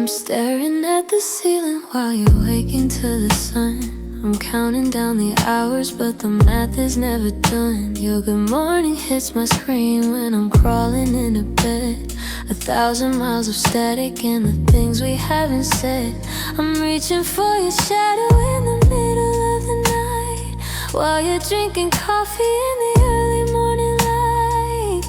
Staring at the ceiling while you're waking to the sun. I'm counting down the hours, but the math is never done. Your good morning hits my screen when I'm crawling into bed. 1,000 miles of static and the things we haven't said. I'm reaching for your shadow in the middle of the night, while you're drinking coffee in the early morning light.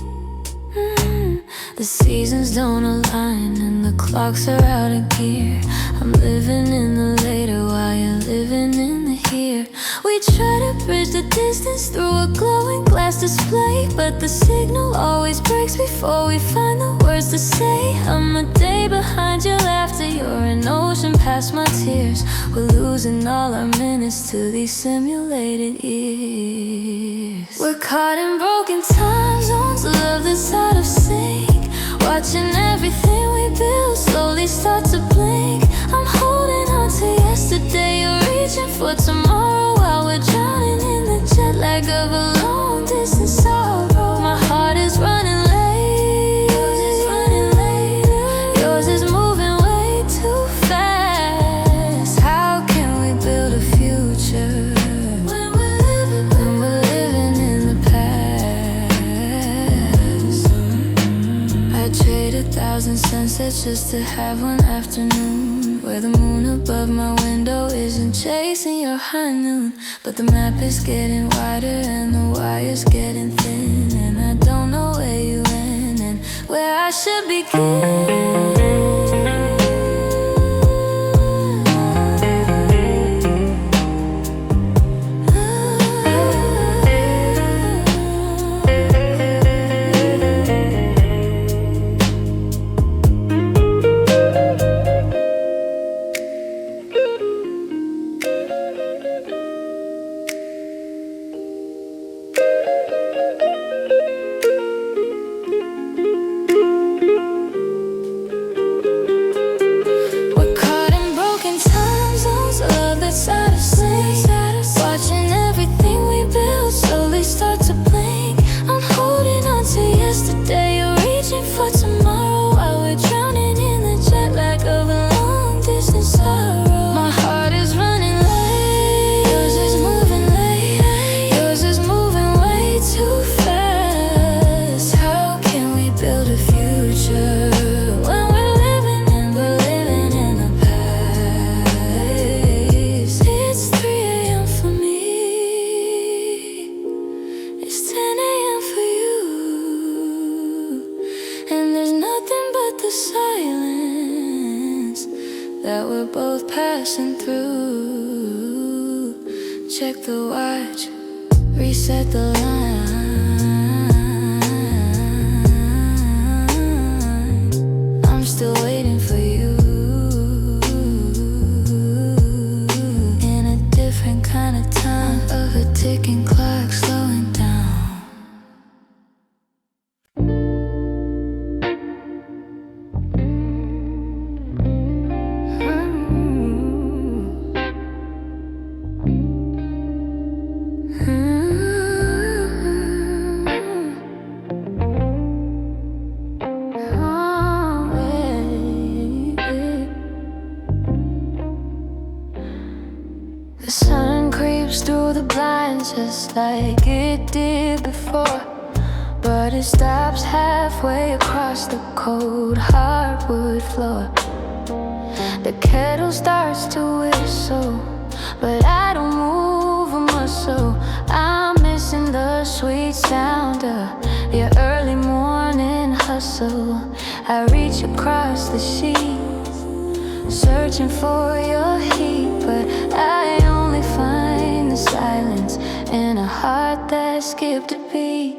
The seasons don't align and the clocks are out of gear. I'm living in the later while you're living in the here. We try to bridge the distance through a glowing glass display, but the signal always breaks before we find the words to say. I'm a day behind your laughter, you're an ocean past my tears. We're losing all our minutes to these simulated years. We're caught in broken time zones, love that's out of sync, watching everything we build slowly start to blink. I'm holding on to yesterday, you're reaching for tomorrow, while we're drowning in the jet lag of a long distance sorrow. My heart is running late, yours is running late, yours is moving way too fast. How can we build a future when we're living in the past? I trade 1,000 sunsets just to have one afternoon where the moon above my window isn't chasing your high noon. But the map is getting wider and the wire's getting thin, and I don't know where you end and where I should begin. Watching everything we build slowly start to blink. I'm holding on to yesterday, you're reaching for tomorrow, while we're drowning in the jet lag of a long distance sorrow. My heart is running late, yours is moving late, yours is moving way too fast. How can we build a future when we're living in the past? It's 3 a.m. for me, it's 10 a.m. for you, and there's nothing but the silence that we're both passing through. Check the watch, reset the line. I'm still waiting for you in a different kind of time, of a ticking clock slowing down. The sun creeps through the blinds just like it did before, but it stops halfway across the cold hardwood floor. The kettle starts to whistle, but I don't move a muscle. I'm missing the sweet sound of your early morning hustle. I reach across the sheets, searching for your heat, but I only find the silence in a heart that skipped a beat.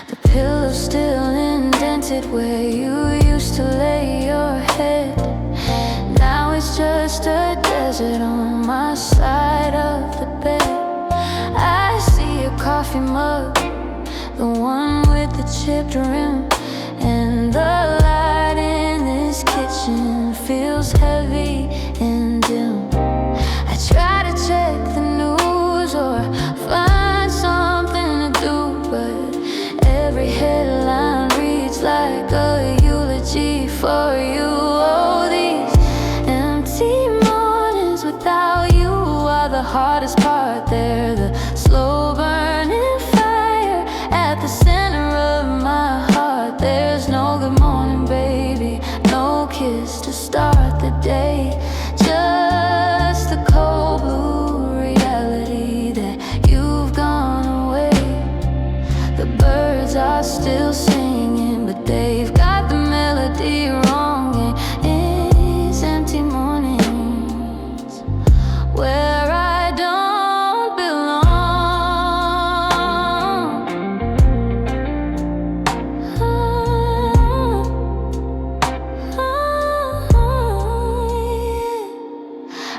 The pillow's still indented where you used to lay your head. Now it's just a desert on my side of the bed. I see a coffee mug, the one with the chipped rim, and the light in this kitchen feels heavy and dim. I try to check the news or find something to do, but every headline reads like a eulogy for you. Oh, these day. Just the cold blue reality that you've gone away. The birds are still singing, but they've got the melody wrong. And it's empty mornings where I don't belong.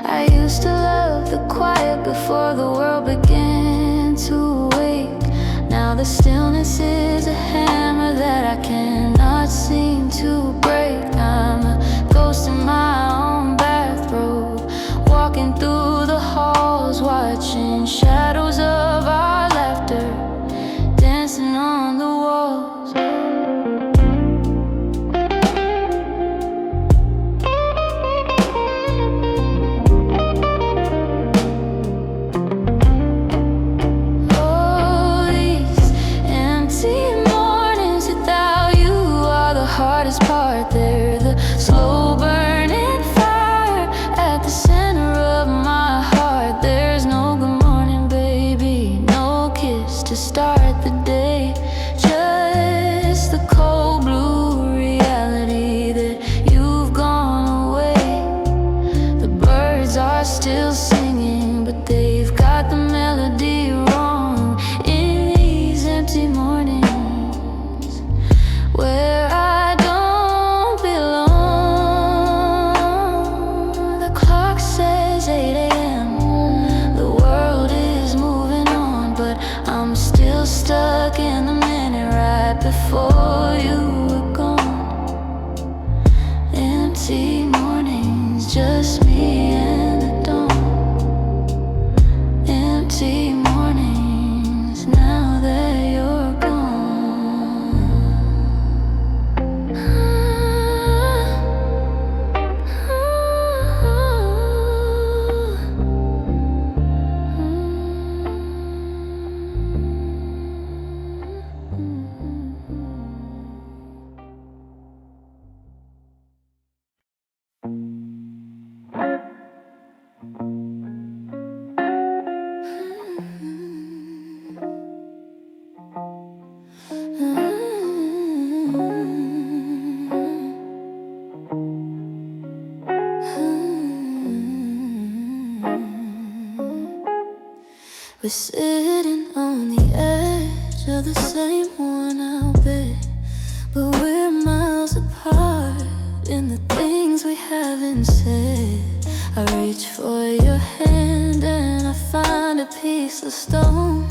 I used to love the quiet before the world began to wake. Now the stillness is a hammer that I cannot seem to break. I'm a ghost in my own bathrobe, walking through the halls, watching shadows of our laughter dancing on the walls. Hardest part, they're the slow burning fire at the center of my heart. There's no good morning, baby, no kiss to start the day. Just the cold blue reality that you've gone away. The birds are still singing, but they've got the melody wrong. In these empty mornings where I don't belong. The clock says 8 a.m. The world is moving on, but I'm still stuck in the minute right before you were gone. Empty mornings, just me and the dawn. Empty mornings now that you're gone. We're sitting on the edge of the same worn-out bed, but we're miles apart in the things we haven't said. I reach for your hand and I find a piece of stone.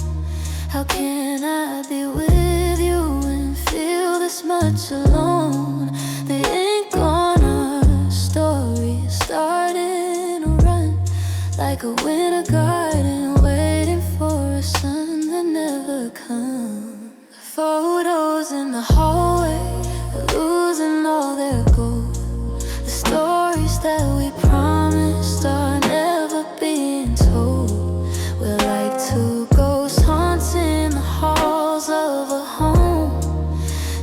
How can I be with you and feel this much alone? The ink on our story is starting to run like a winter garden waiting for a sun that never comes. Photos in the hallway are losing all their gold. The stories that we promised are never being told. We're like two ghosts haunting the halls of a home,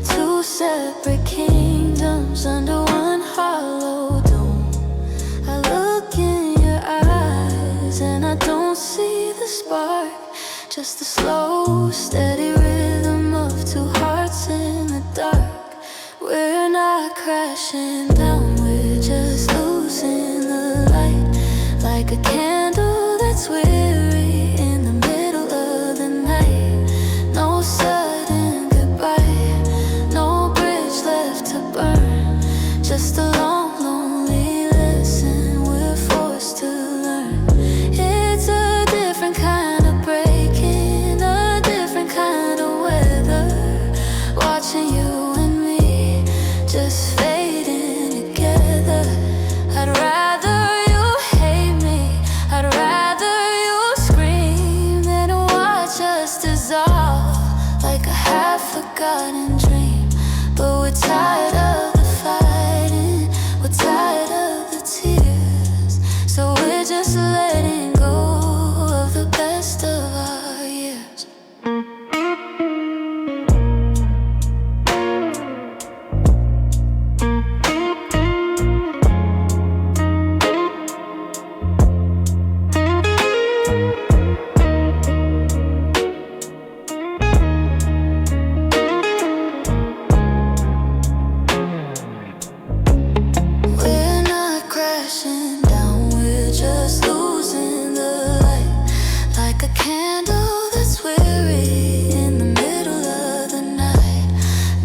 two separate kingdoms under one hollow dome. I look in your eyes and I don't see the spark, just the slow, steady rhythm of two hearts in the dark. We're not crashing down, we're just losing the light, like a candle that's weary in the middle of the night. No sudden goodbye, no bridge left to burn, just a long, lonely lesson we're forced to learn. It's a different kind of break in a different kind of weather, watching you and me just fading together. I'd rather you hate me, I'd rather you scream than watch us dissolve like a half-forgotten dream. But we're tired of the fighting, we're tired of the tears, so we're just letting go of the best of our years. crashing down, we're just losing the light. Like a candle that's weary in the middle of the night.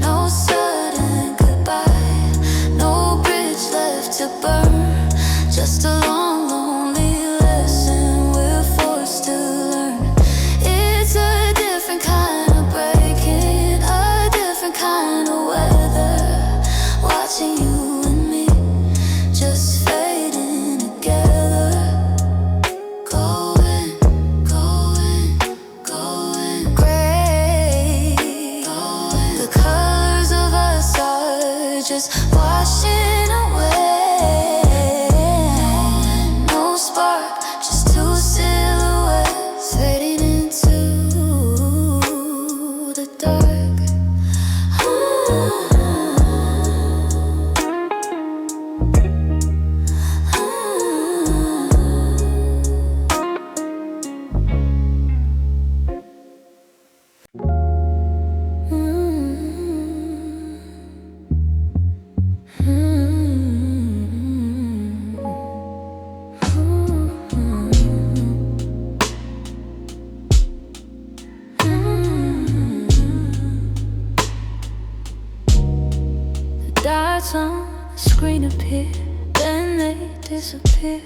No sudden goodbye, no bridge left to burn. Just a long, lonely lesson we're forced to learn. It's a different kind of breaking, a different kind of weather. Watching you and me just fading together. Going, going, going gray. The colors of us are just washing away. No spark, just two silhouettes fading into the dark. Dots on the screen appear, then they disappear.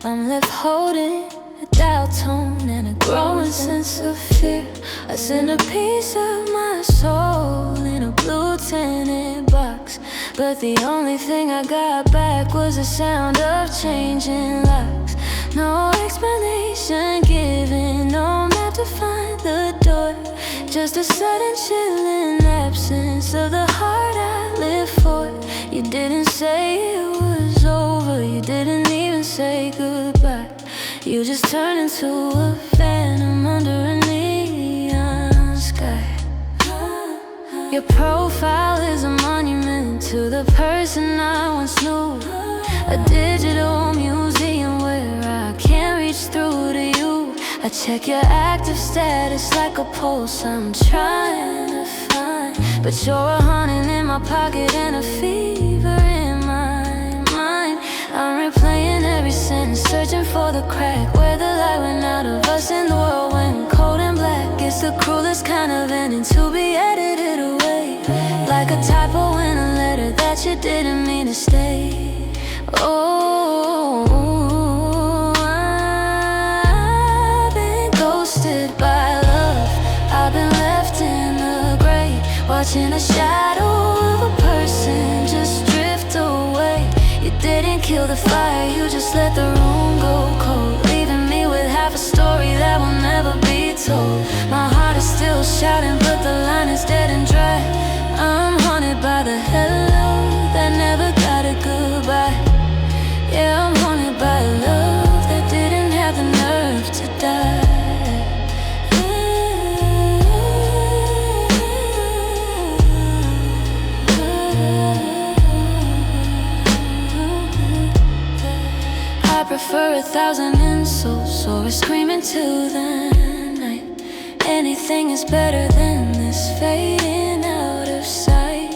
I'm left holding a dial tone and a growing sense of fear. I send a piece of my soul in a blue tinted box, but the only thing I got back was the sound of changing locks. No explanation given, no map to find the door. Just a sudden chilling absence of the heart I live for. You didn't say it was over, you didn't even say goodbye. You just turned into a phantom under a neon sky. Your profile is a monument to the person I once knew. A digital museum where I can't reach through to you. I check your active status like a pulse I'm trying to find, but you're a haunting in my pocket and a fever in my mind. I'm replaying every sentence, searching for the crack where the light went out of us and the world went cold and black. It's the cruelest kind of ending to be edited away, like a typo in a letter that you didn't mean to stay. Oh, I've been ghosted by love. I've been left in the gray, watching a shadow of a person just drift away. You didn't kill the fire, you just let the room go cold, leaving me with half a story that will never be told. My heart is still shouting, but the line is dead and dry. I'm haunted by the hello that never got a goodbye. Yeah, I'm haunted by a love that didn't have the nerve to die. I prefer 1,000 insults or screaming to the night. Anything is better than this fading out of sight.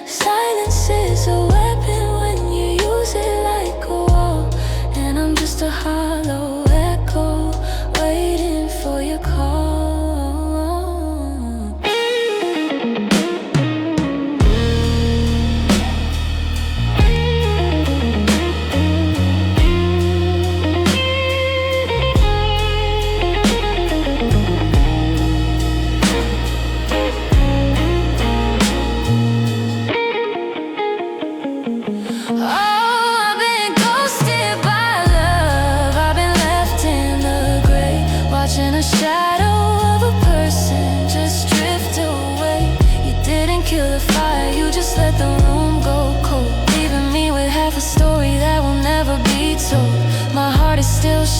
Silence is a weapon when you use it like a wall, and I'm just a hollow echo waiting for your call.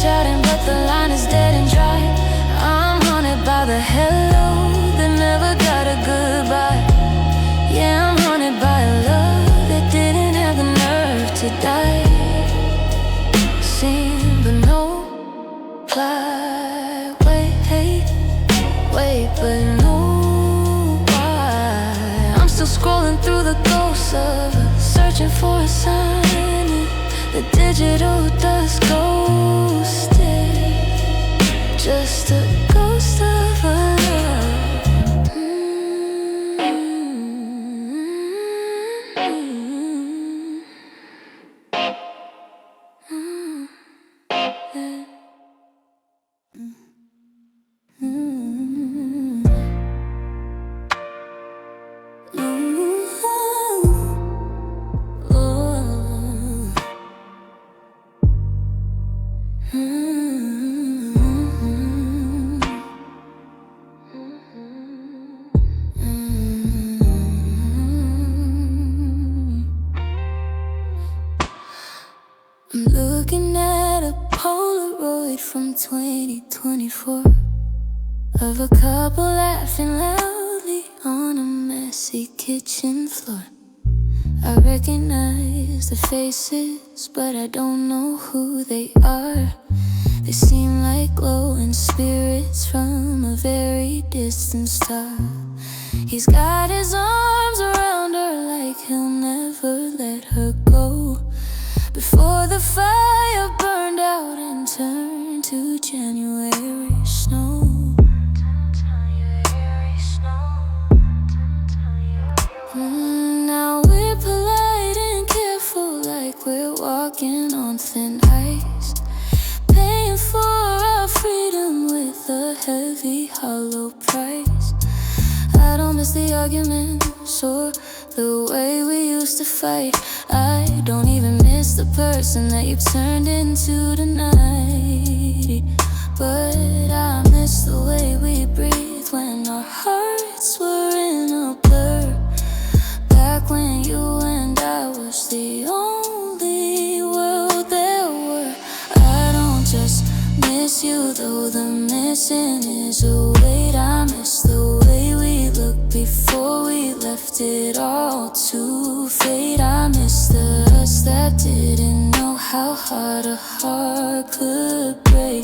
Shouting, but the line is dead and dry. I'm haunted by the hello that never got a goodbye. Yeah, I'm haunted by a love that didn't have the nerve to die. Seen but no reply. Wait, but no why. I'm still scrolling through the ghosts of us, searching for a sign in the digital digital dust ghosted, just a ghost of a love. I'm looking at a Polaroid from 2024 of a couple laughing loudly on a messy kitchen floor. I recognize the faces, but I don't know who they are. They seem like glowing spirits from a very distant star. He's got his arms around her like he'll never let her go. Before the fire burned out and turned to January snow. Now we're polite and careful, like we're walking on thin ice, paying for our freedom with a heavy, hollow price. I don't miss the arguments or the way we used to fight. I don't even miss the person that you've turned into tonight. But I miss the way we breathed when our hearts were in a blur. Back when you and I was the only world there were. I don't just miss you, though the missing is a weight. I miss the way we looked before we left it all to fade. I miss the us that didn't know how hard a heart could break.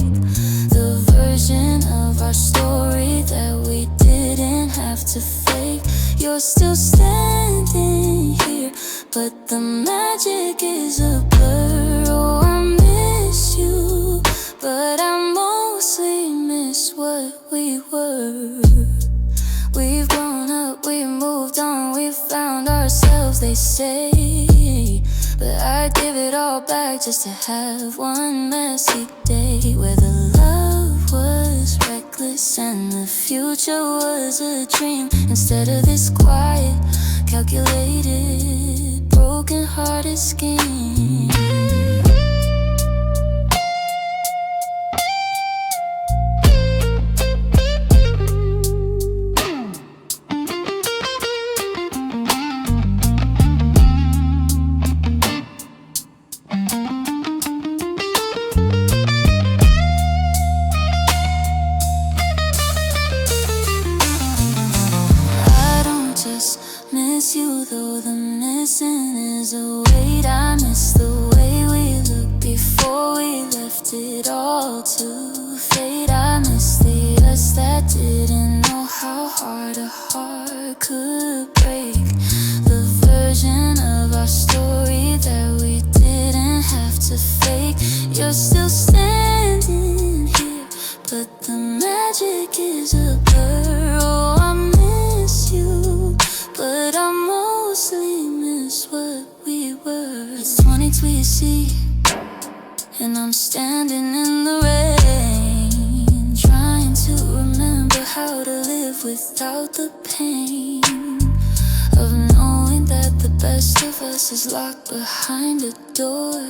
The version of our story that we didn't have to fake. You're still standing here, but the magic is a blur. Oh, I miss you, but I mostly miss what we were. We've grown up, we've moved on, we've found ourselves, they say. But I'd give it all back just to have one messy day where the love was reckless and the future was a dream, instead of this quiet, calculated, broken-hearted scheme. Miss you, though the missing is a weight. I miss the way we looked before we left it all to fade. I miss the us that didn't know how hard a heart could break. The version of our story that we didn't have to fake. You're still standing here, but the magic is a blur. Oh, I miss you, but I mostly miss what we were. It's 2020, and I'm standing in the rain, trying to remember how to live without the pain of knowing that the best of us is locked behind a door.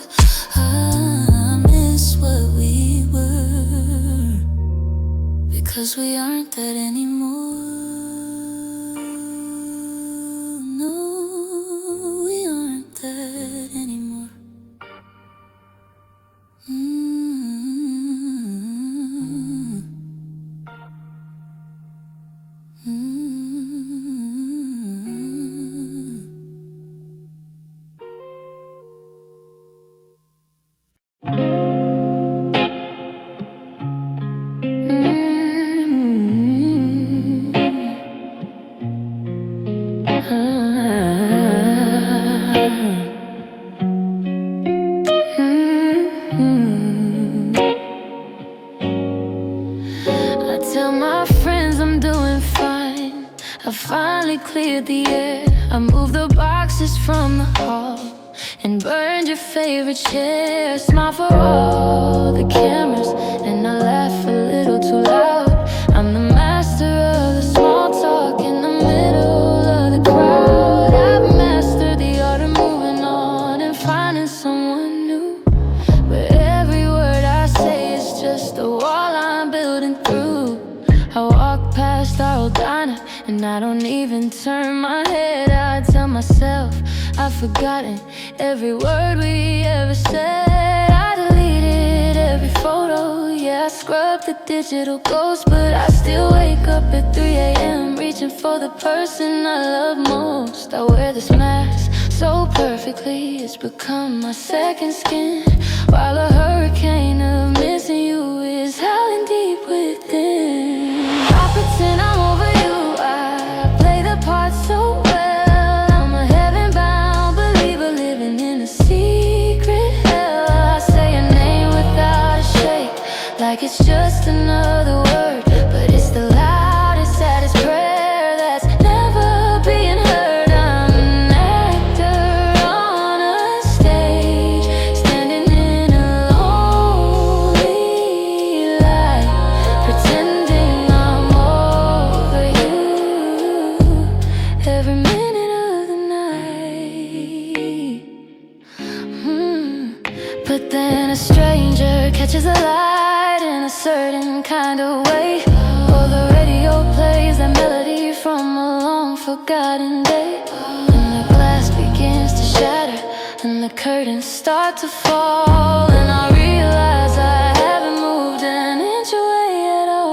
I miss what we were, because we aren't that anymore. Anymore. finally cleared the air. I moved the boxes from the hall and burned your favorite chair. Smile for all the cameras, and I laugh a little too loud. I'm the master of the small talk in the middle of the crowd. I've mastered the art of moving on and finding someone new, but every word I say is just a wall I'm building through. I walk past our old diner and I don't even turn my head. I tell myself I've forgotten every word we ever said. I deleted every photo, yeah, I scrubbed the digital ghost, but I still wake up at 3 a.m. reaching for the person I love most. I wear this mask so perfectly, it's become my second skin, while a hurricane of missing you is howling deep within. I pretend I'm over you, I play the part so well. I'm a heaven-bound believer living in a secret hell. I say your name without a shake, like it's just another word, but it's the loudest, saddest prayer that's never being heard. I'm an actor on a stage, standing in a lonely light, pretending I'm over you every minute of the night. But then a stranger catches a light in a certain kind of way, or the radio plays that melody from a long forgotten day, and the glass begins to shatter and the curtains start to fall, and I realize I haven't moved an inch away at all.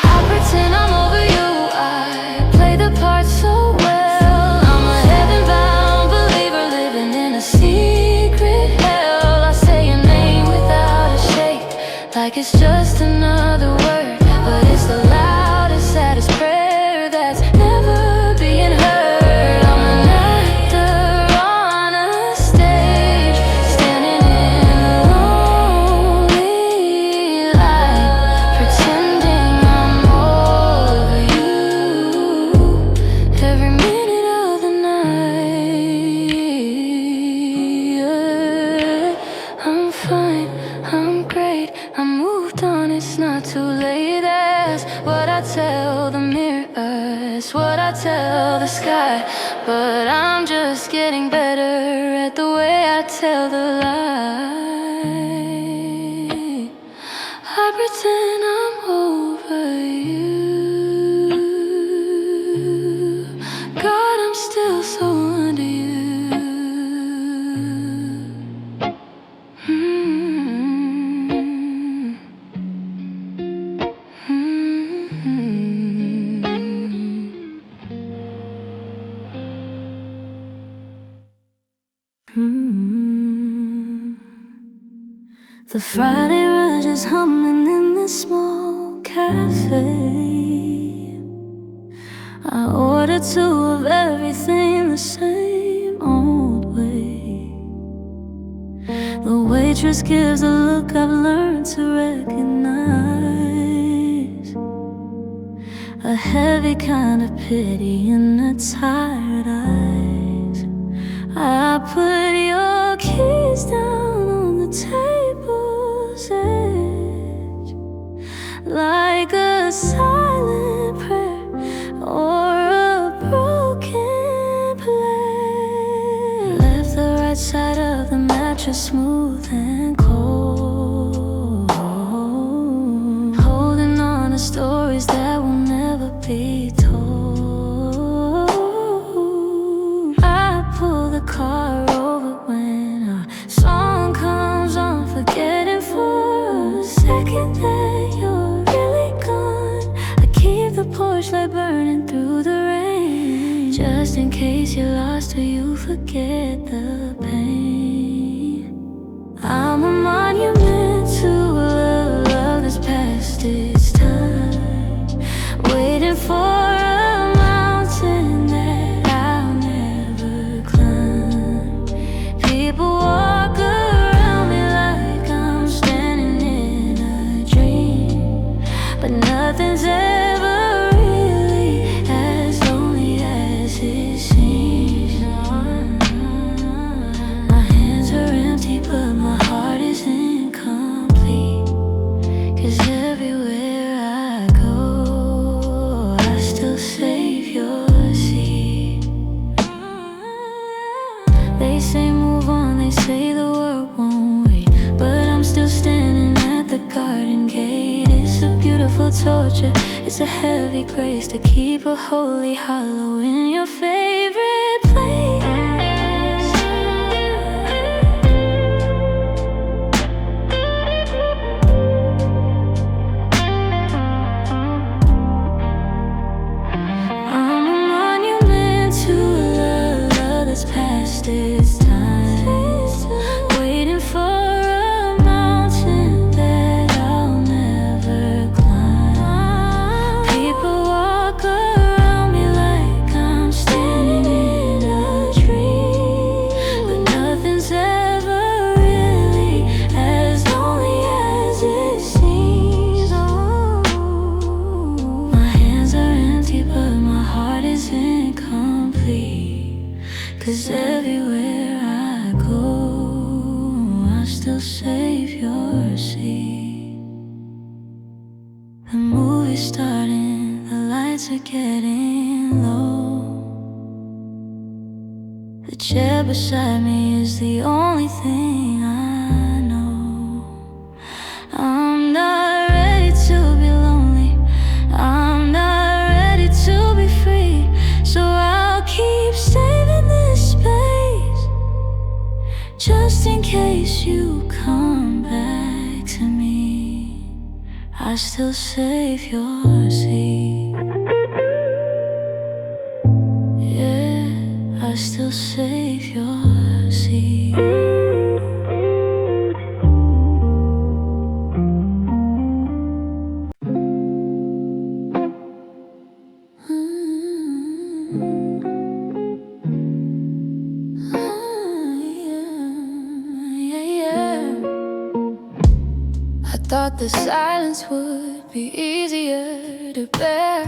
I pretend I'm over you, I play the part so well. I'm a heaven-bound believer living in a secret hell. I say your name without a shake, like it's just another word, but it's the loudest, saddest prayer that's never being heard. I'm an actor on a stage, standing in a lonely light, pretending I'm over you every minute of the night. I'm fine, I'm great, I moved on, it's not too late. That's what I tell the mirror, it's what I tell the sky, but I'm just getting better at the way I tell the lie. I pretend I'm over you, God, I'm still so under you. The Friday rush is humming in this small cafe. I order two of everything the same old way. The waitress gives a look I've learned to recognize, a heavy kind of pity in her tired eyes. I put your keys down on the table's edge, like a silent prayer or a broken play. Left the right side of the mattress smooth and cold, holding on to stories that will never be told. I pull the car over when a song comes on, forgetting for a second that you're really gone. I keep the porch light burning through the rain, just in case you're lost or you forget the pain. I'm a monument to a love that's past. They say move on, they say the world won't wait, but I'm still standing at the garden gate. It's a beautiful torture, it's a heavy grace to keep a holy hollow in your favorite place. I'm a monument to a love that's past its time, waiting for a mountain that I'll never climb. People walk around me like I'm standing in a tree, but nothing's ever really as lonely as it seems. Oh, my hands are empty, but my heart is incomplete, 'cause everywhere I go, I still save your seat. The movie's starting, the lights are getting low. The chair beside me is the only thing I know. I'm not ready to be lonely, I'm not ready to be free, so I'll keep saving this space, just in case you come back to me. I still save your seat. Yeah, I still save your seat. I thought the silence would be easier to bear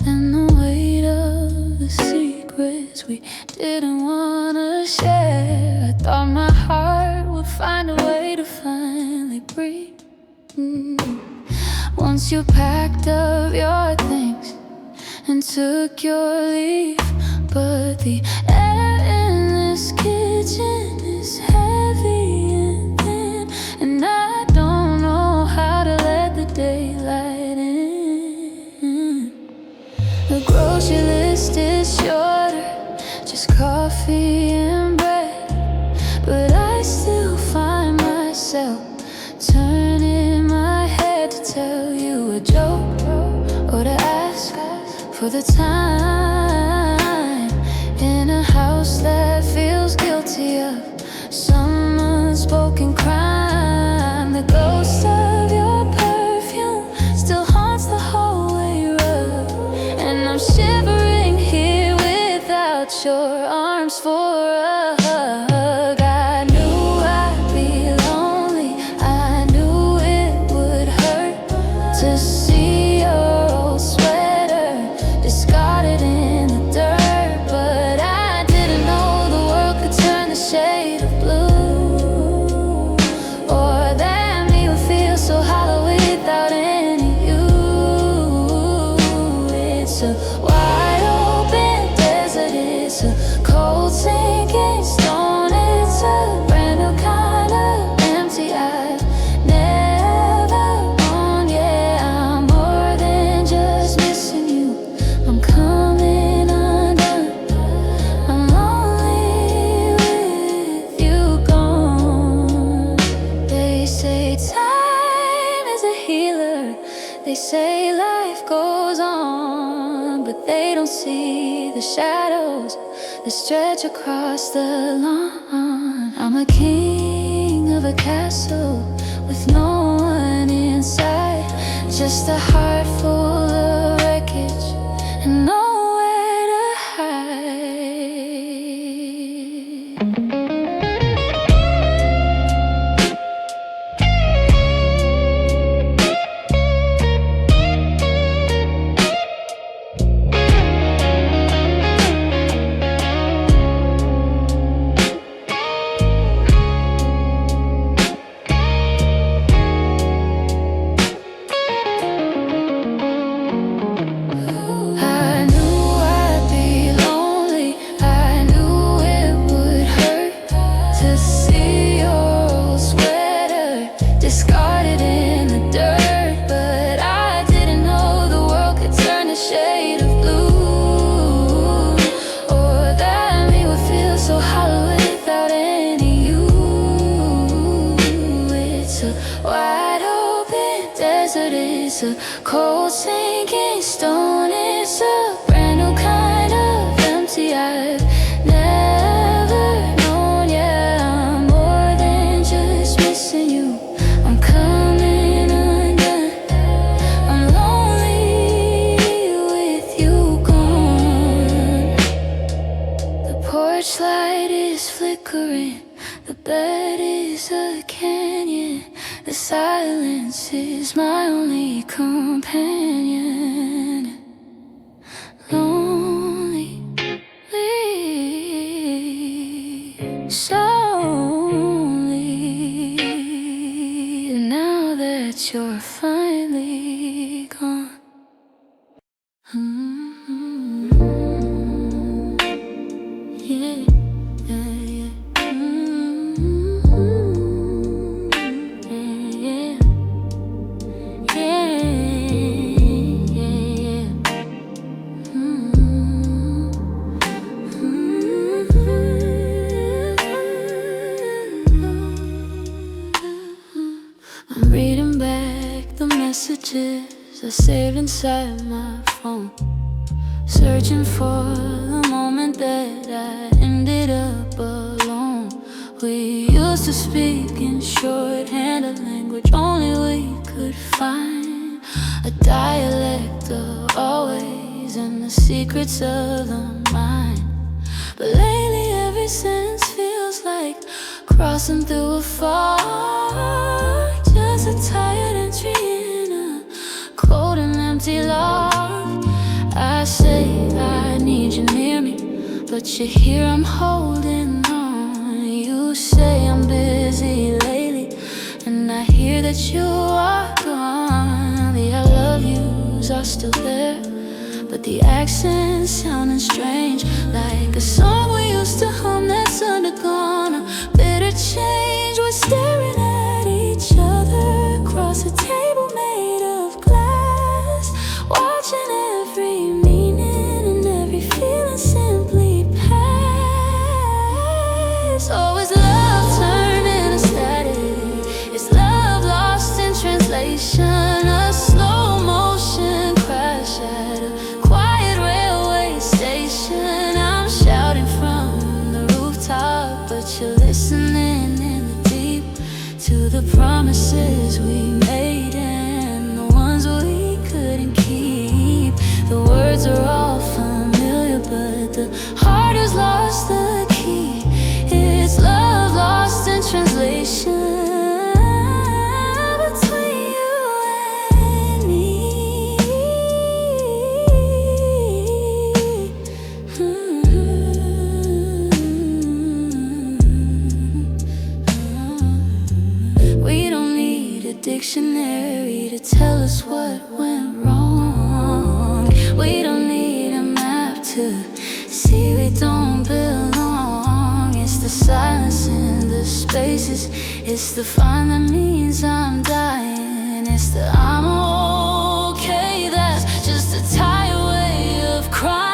than the weight of the secrets we didn't want to share. I thought my heart would find a way to finally breathe. Once you packed up your things and took your leave, but the air in this kitchen is heavy and thin, and I don't know how to let the daylight in. The grocery list is shorter, just coffee and bread, but I still find myself turning my head to tell you a joke or to ask for the time in a house that feels guilty of some unspoken crime. The ghost of your perfume still haunts the hallway rug, and I'm shivering here without your arms for a hug. I knew I'd be lonely, I knew it would hurt to see your old sweater discarded in the dirt, but I didn't know the world could turn the shade of blue, or that me would feel so hollow without any you. It's a wide open desert, it's a cold sinking stone, it's a brand new kind of empty I've never known. Yeah, I'm more than just missing you, I'm coming undone. I'm lonely with you gone. They say time is a healer, they say life goes on, but they don't see the shadows that stretch across the lawn. I'm a king of a castle with no one inside, just a heart full of wreckage and nowhere to hide. porch light is flickering, the bed is a canyon, the silence is my only companion. Lonely, so lonely, now that you're finally gone. Yeah, yeah, yeah. Yeah, yeah, yeah, yeah. I'm reading back the messages I saved inside my phone, searching for the moment that I ended up alone. We used to speak in shorthand, a language only we could find, a dialect of always and the secrets of the mind. But lately every sentence feels like crossing through a fog, just a tired entry in a cold and empty log. I say I need you near me, but you're here, I'm holding on. You say I'm busy lately, and I hear that you are gone. The I love yous are still there, but the accents sounding strange, like a song we used to hum that's undergone a bitter change. We're staring at each other across a table made of glass, watching every meaning and every feeling simply pass. Oh, is love turned into static? Is love lost in translation? A slow motion crash at a quiet railway station. I'm shouting from the rooftop, but you're listening in the deep to the promises we made and the ones we couldn't keep. The words are all familiar, but the heart has lost the key. It's love lost in translation between you and me. We don't need a dictionary to tell us what went wrong. We don't need a map to see we don't belong. It's the silence in the spaces, it's the fine that means I'm dying, it's the I'm okay that's just a tired way of crying.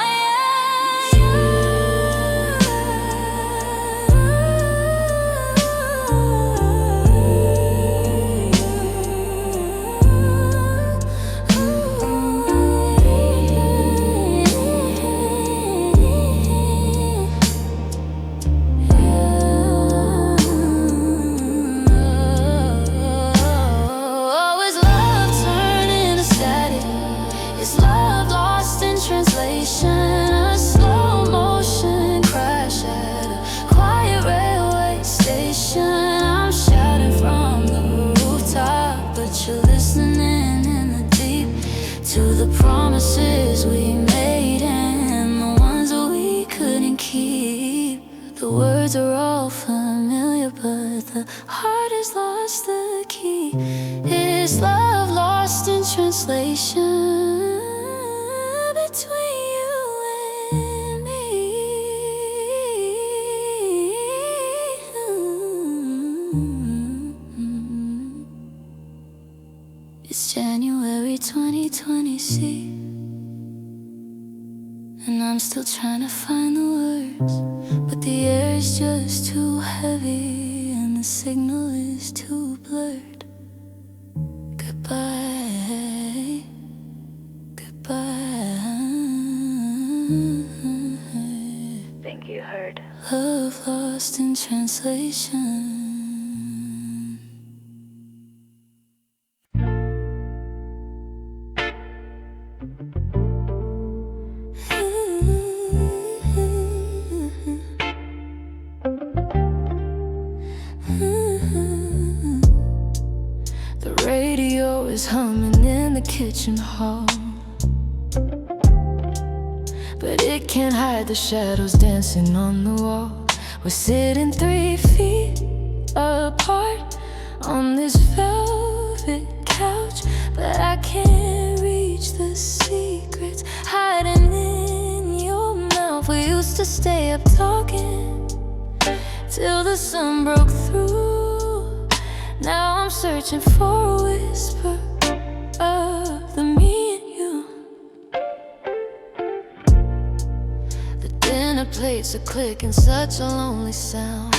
A slow motion crash at a quiet railway station. I'm shouting from the rooftop, but you're listening in the deep to the promises we made and the ones that we couldn't keep. The words are all familiar, but the heart has lost the key. Is love lost in translation between you and me? It's January 2020, see, and I'm still trying to find the words, but the air is just too heavy and the signal is too blurred. Goodbye, goodbye. Think you heard. Love lost in translation. the kitchen hall, but it can't hide the shadows dancing on the wall. We're sitting 3 feet apart on this velvet couch, but I can't reach the secrets hiding in your mouth. We used to stay up talking till the sun broke through. Now I'm searching for a whisper of the me and you. The dinner plates are clicking, such a lonely sound,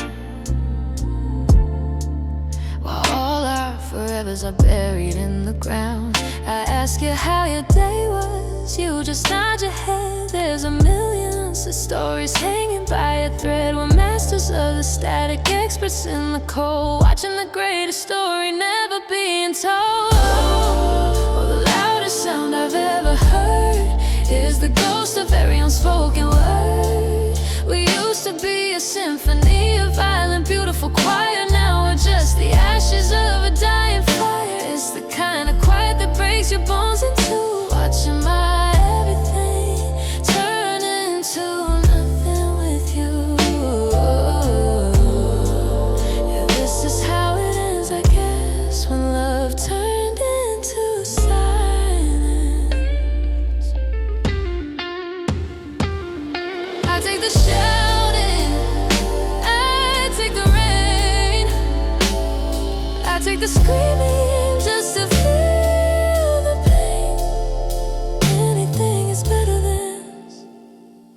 while all our forevers are buried in the ground. I ask you how your day was, you just nod your head. There's a million of stories hanging by a thread. We're masters of the static, experts in the cold, watching the greatest story never being told. Oh, the loudest sound I've ever heard is the ghost of every unspoken word. We used to be a symphony of violent, beautiful choir. Now we're just the ashes of a dying fire. It's the kind of quiet that breaks your bones in two, watching my everything turn into nothing with you. Yeah, this is how it ends, I guess, when love turned into silence. I take the shouting, I take the rain, I take the screaming just to feel the pain. Anything is better than this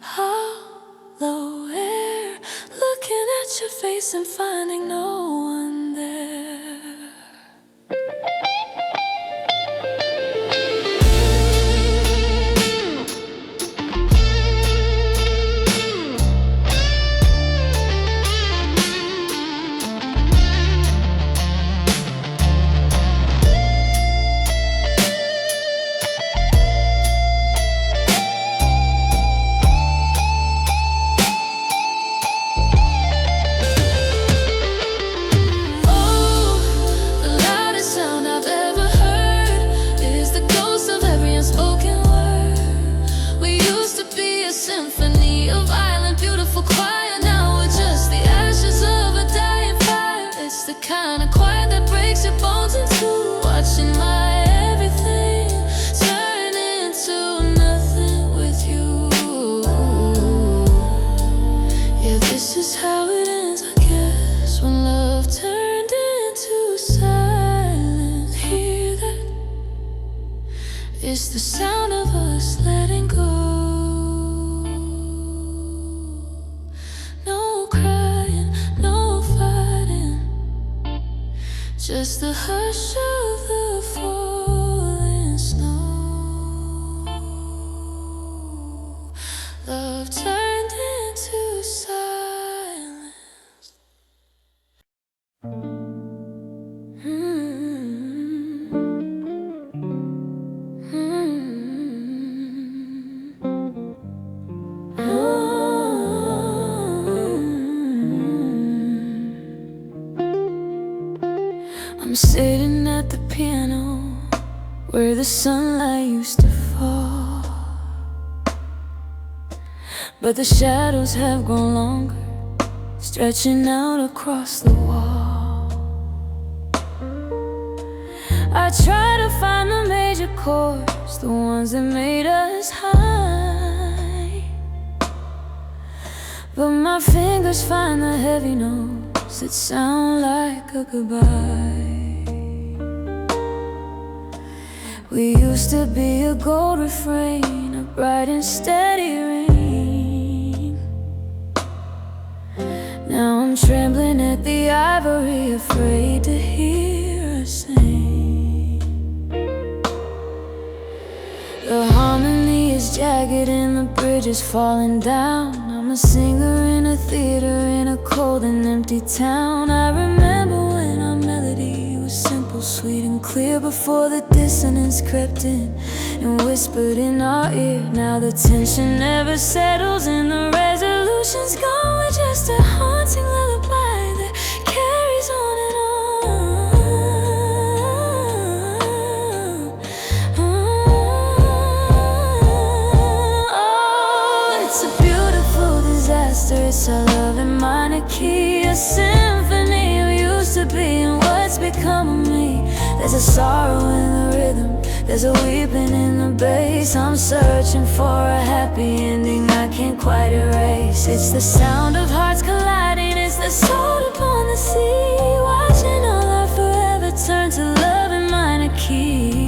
hollow air, looking at your face and finding no one there. Symphony of violent, beautiful choir. Now we're just the ashes of a dying fire. It's the kind of quiet that breaks your bones in two, watching my everything turn into nothing with you. Yeah, this is how it ends, I guess, when love turned into silence. Hear that? It's the sound of us letting go. Just the hush of the falling snow. Love turned into silence. I'm sitting at the piano where the sunlight used to fall, but the shadows have grown longer, stretching out across the wall. I try to find the major chords, the ones that made us high, but my fingers find the heavy notes that sound like a goodbye. We used to be a gold refrain, a bright and steady rain. Now I'm trembling at the ivory, afraid to hear us sing. The harmony is jagged and the bridge is falling down. I'm a singer in a theater in a cold and empty town. I remember when our melody was simple, sweet and clear, before the dissonance crept in and whispered in our ear. Now the tension never settles and the resolution's gone. We're just a haunting lullaby that carries on and on. our love in minor key, a symphony of used to be and what's become of me. There's a sorrow in the rhythm, there's a weeping in the bass. I'm searching for a happy ending I can't quite erase. It's the sound of hearts colliding, it's the soul upon the sea, watching all our forever turn to love in minor key.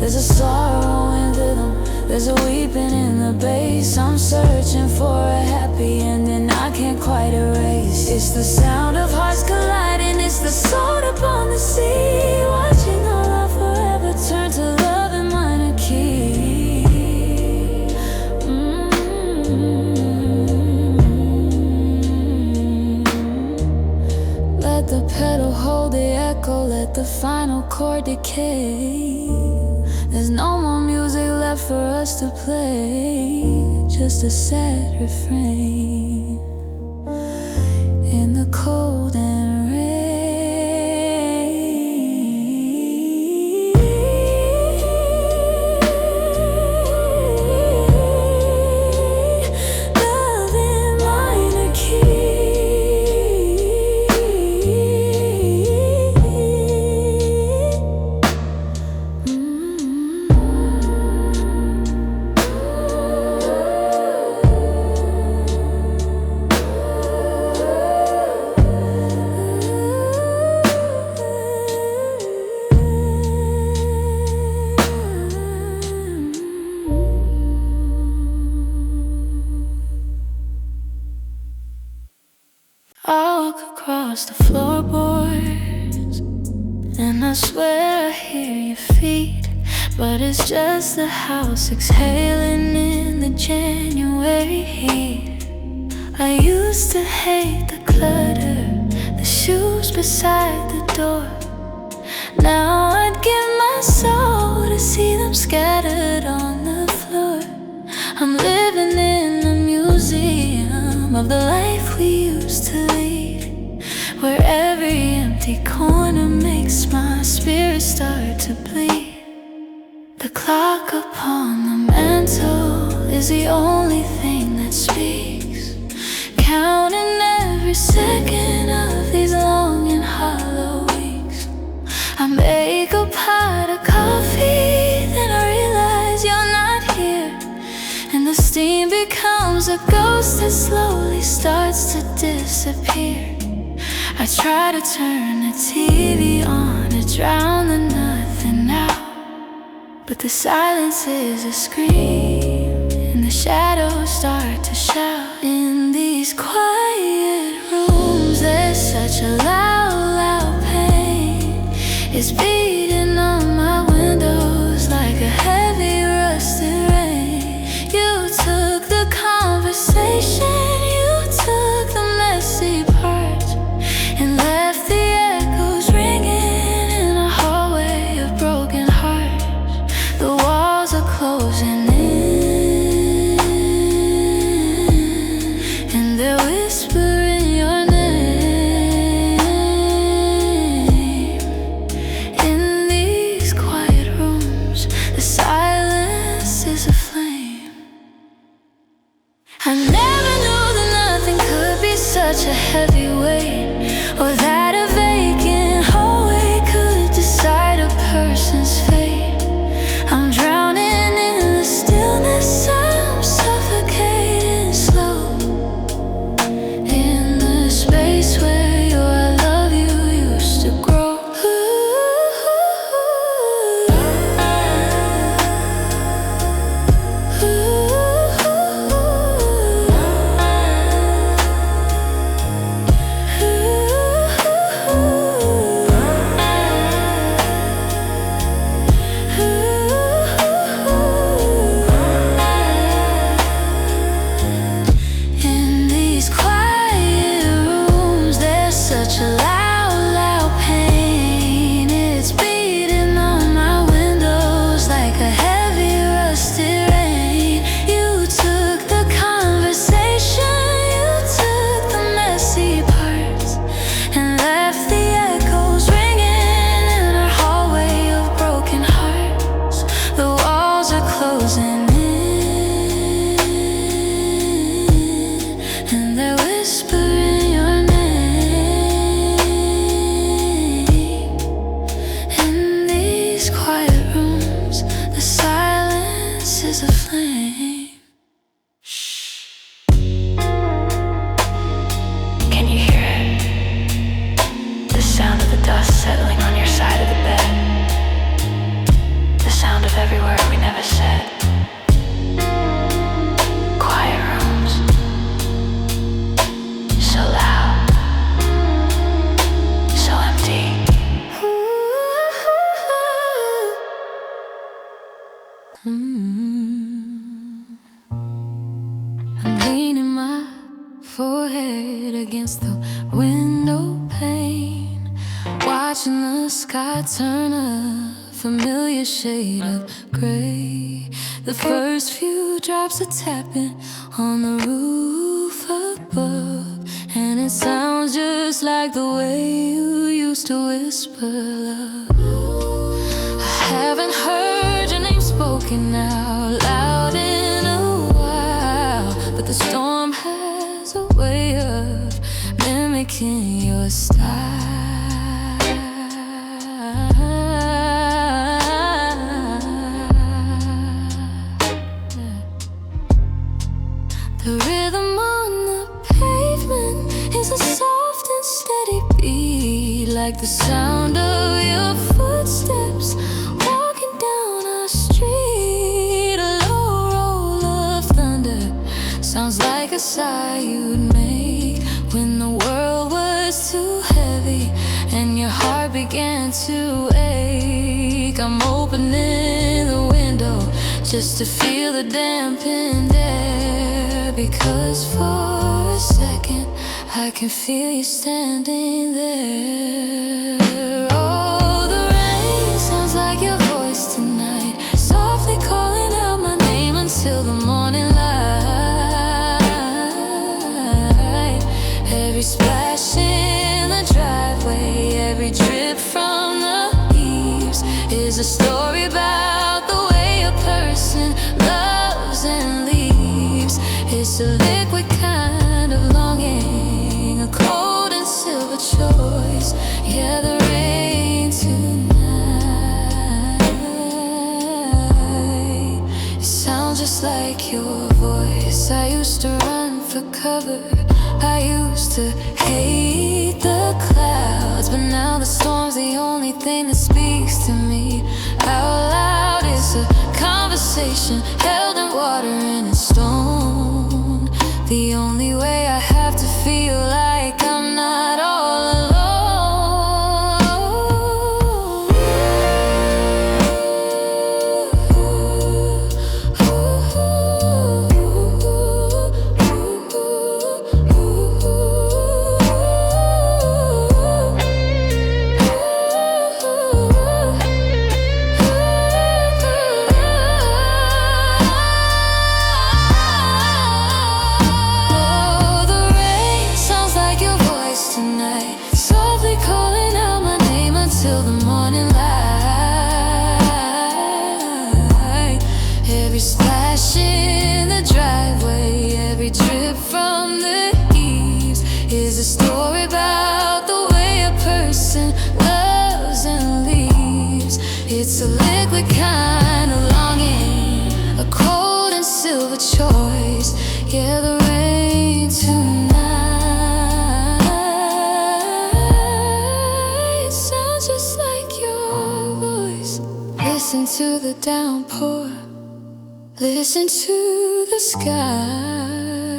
There's a sorrow in the rhythm, there's a weeping in the bass. I'm searching for a happy ending I can't quite erase. It's the sound of hearts colliding, it's the soul upon the sea, watching all our forever turn to love in minor key. Let the pedal hold the echo, let the final chord decay. There's no more music left for us to play, just a sad refrain in the cold and rain. Love in minor key. I walk across the floorboards and I swear I hear your feet, but it's just the house exhaling in the January heat. I used to hate the clutter, the shoes beside the door. Now I'd give my soul to see them scattered on the floor. I'm living in a museum of the life we used to lead, where every empty corner makes my spirit start to bleed. The clock upon the mantle is the only thing that speaks, counting every second of these long and hollow weeks. I make a pot of coffee, then I realize you're not here, and the steam becomes a ghost that slowly starts to disappear. I try to turn the TV on to drown the nothing out, but the silence is a scream, and the shadows start to shout. In these quiet rooms there's such a loud, loud pain. It's beating on my windows like a heavy rusted rain. You took the conversation, you took the messy parts, and left the echoes ringing in a hallway of broken hearts. The walls are closing in, and they're whispering your name in closing in, and they're whispering your name. In these quiet rooms, the silence is a flame. Can you hear it? The sound of the dust settling on your side of the bed. The sound of every word we never said. Quiet rooms, so loud, so empty. I'm leaning my forehead against the window pane, watching the sky turn a familiar shade of gray. The first few drops are tapping on the roof above, and it sounds just like the way you used to whisper love. I haven't heard your name spoken out loud in a while, but the storm has a way of mimicking your style. The rhythm on the pavement is a soft and steady beat, like the sound of your footsteps walking down a street. A low roll of thunder sounds like a sigh you'd make when the world was too heavy and your heart began to ache. I'm opening the window just to feel the dampened air, because for a second I can feel you standing there. Oh, the rain sounds like your voice tonight, softly calling out my name until the morning light. Every splash in the driveway, every drip from the eaves is a story about the way a person loves and leaves. It's a liquid kind of longing, a cold and silver choice. Yeah, the rain tonight, it sounds just like your voice. I used to run for cover, I used to hate the clouds, but now the storm's the only thing that speaks to me out loud. It's a conversation held in water and in stone, the only way I have to feel like I'm not all alone. Tonight, softly calling out my name until the morning light. Every splash in the driveway, every drip from the eaves is a story about the way a person loves and leaves. It's a liquid kind of longing, a cold and silver choice. Yeah, the rain tonight just like your voice. Listen to the downpour, listen to the sky.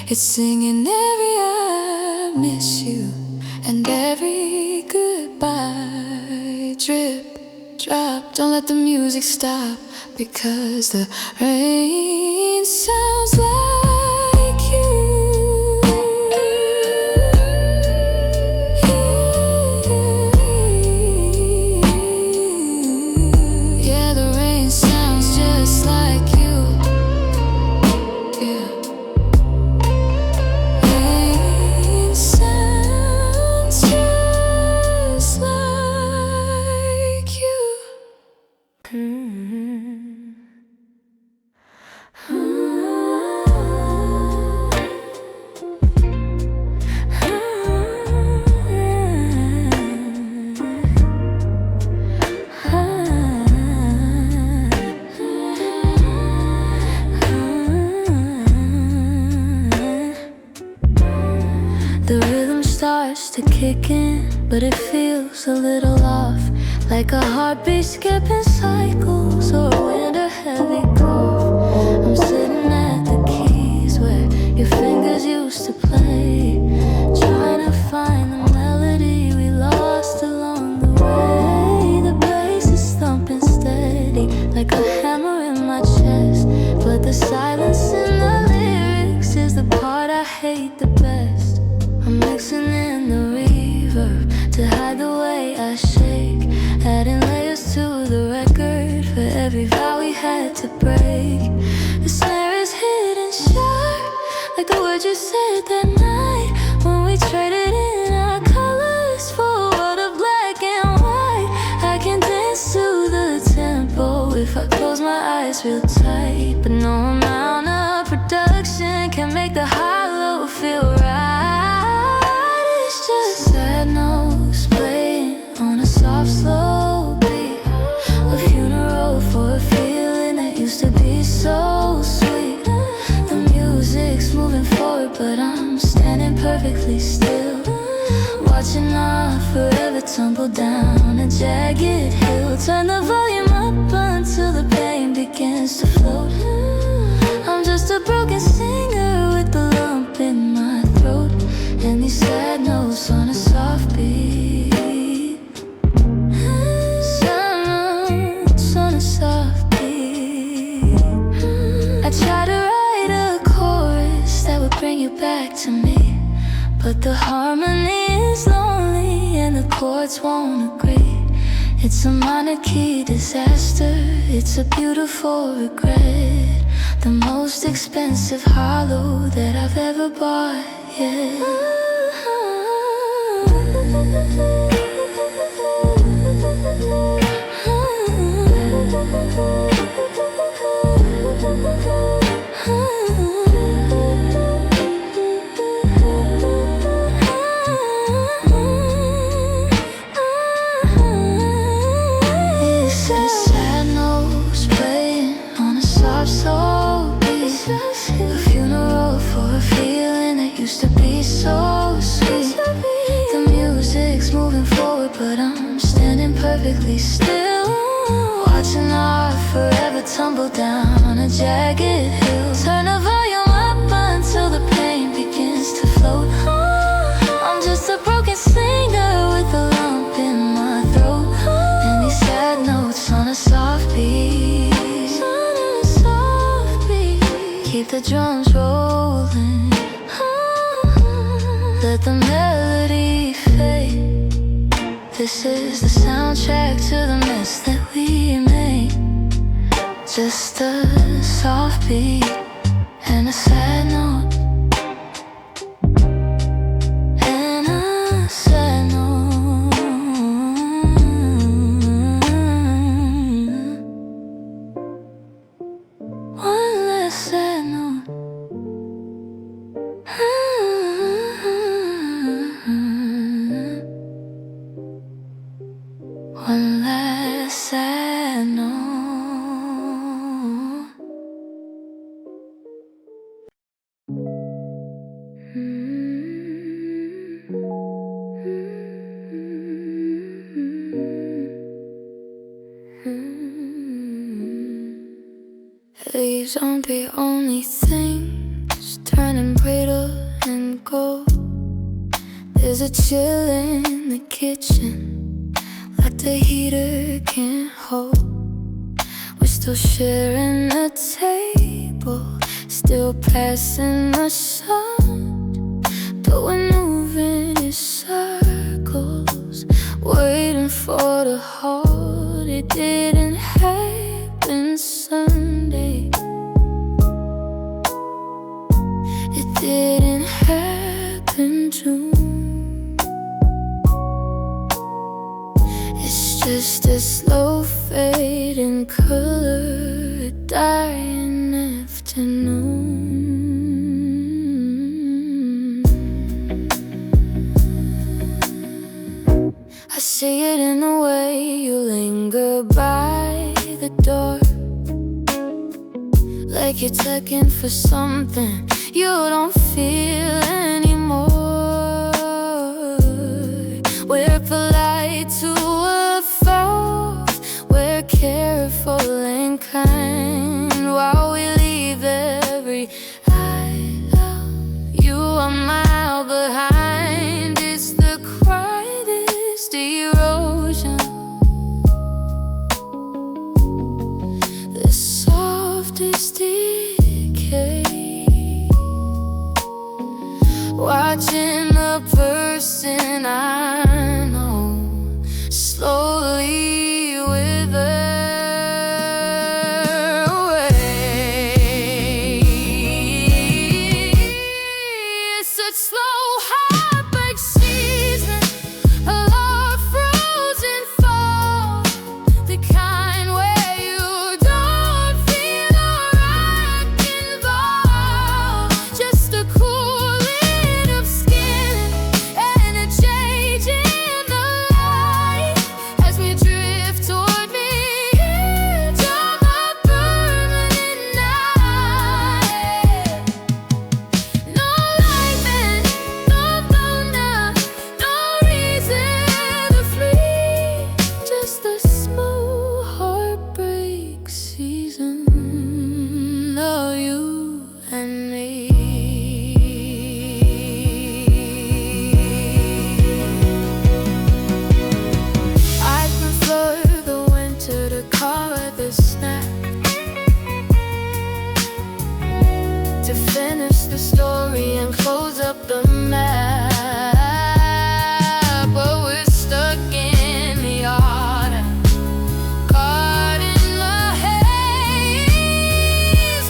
It's singing every I miss you and every goodbye. Drip, drop, don't let the music stop, because the rain sounds like you. Mm-hmm. to kick in, but it feels a little off, like a heartbeat skipping cycles or a winter heavy cough. I'm sitting at the keys where your fingers used to play, trying to find the melody we lost along the way. The bass is thumping steady like a hammer in my chest, but the silence in the lyrics is the part I hate the best. I'm mixing in the reverb to hide the way I shake, adding layers to the record for every vow we had to break. The snare is hidden sharp, like the words you said that night when we traded in our colors for a world of black and white. I can dance to the tempo if I close my eyes real tight, but no amount of production can make the hollow feel right. It's just sad notes playing on a soft, slow beat, a funeral for a feeling that used to be so sweet. The music's moving forward, but I'm standing perfectly still, watching our forever tumble down a jagged hill. Turn the volume up until the pain begins to float. I'm just a broken singer with a lump in my throat, and these sad notes on a soft beat. Sad notes on a soft beat. I try to write a chorus that would bring you back to me, but the harmony is lonely and the chords won't agree. It's a minor key disaster, it's a beautiful regret, the most expensive hollow that I've ever bought, yeah. So beat, a funeral for a feeling that used to be so sweet. The music's moving forward, but I'm standing perfectly still, watching our forever tumble down a jagged hill. Turn the volume up until the pain begins to float. I'm just a broken singer with a lump in my throat, and these sad notes on a soft beat. Keep the drums rolling, let the melody fade. This is the soundtrack to the mess that we made. Just a soft beat and a sad note, and a sad note. One less sad note. One last sad note. These aren't the only things turning brittle and gold. There's a chill in the kitchen, like the heater can't hold. We're still sharing the table, still passing the sun, but we're moving in circles, waiting for the heart. It didn't happen Sunday, it didn't happen June. It's just a slow fading color, a dying afternoon. I see it in the way you linger by the door, like you're checking for something you don't feel anymore. careful and kind while we leave every I love you a mile behind. It's the quietest erosion, the softest decay, watching the person I know slowly wither away. It's such slow heartbreak season, a love frozen fall, the kind where you don't feel a rock involved, just a cooling of skin and a change in the light as we drift toward me into the permanent night. No lightning, no thunder, no reason to flee, just a smooth heartbreak season of you and me. I prefer the winter to carve the snap, to finish the story and close up the map. But we're stuck in the autumn, caught in the haze,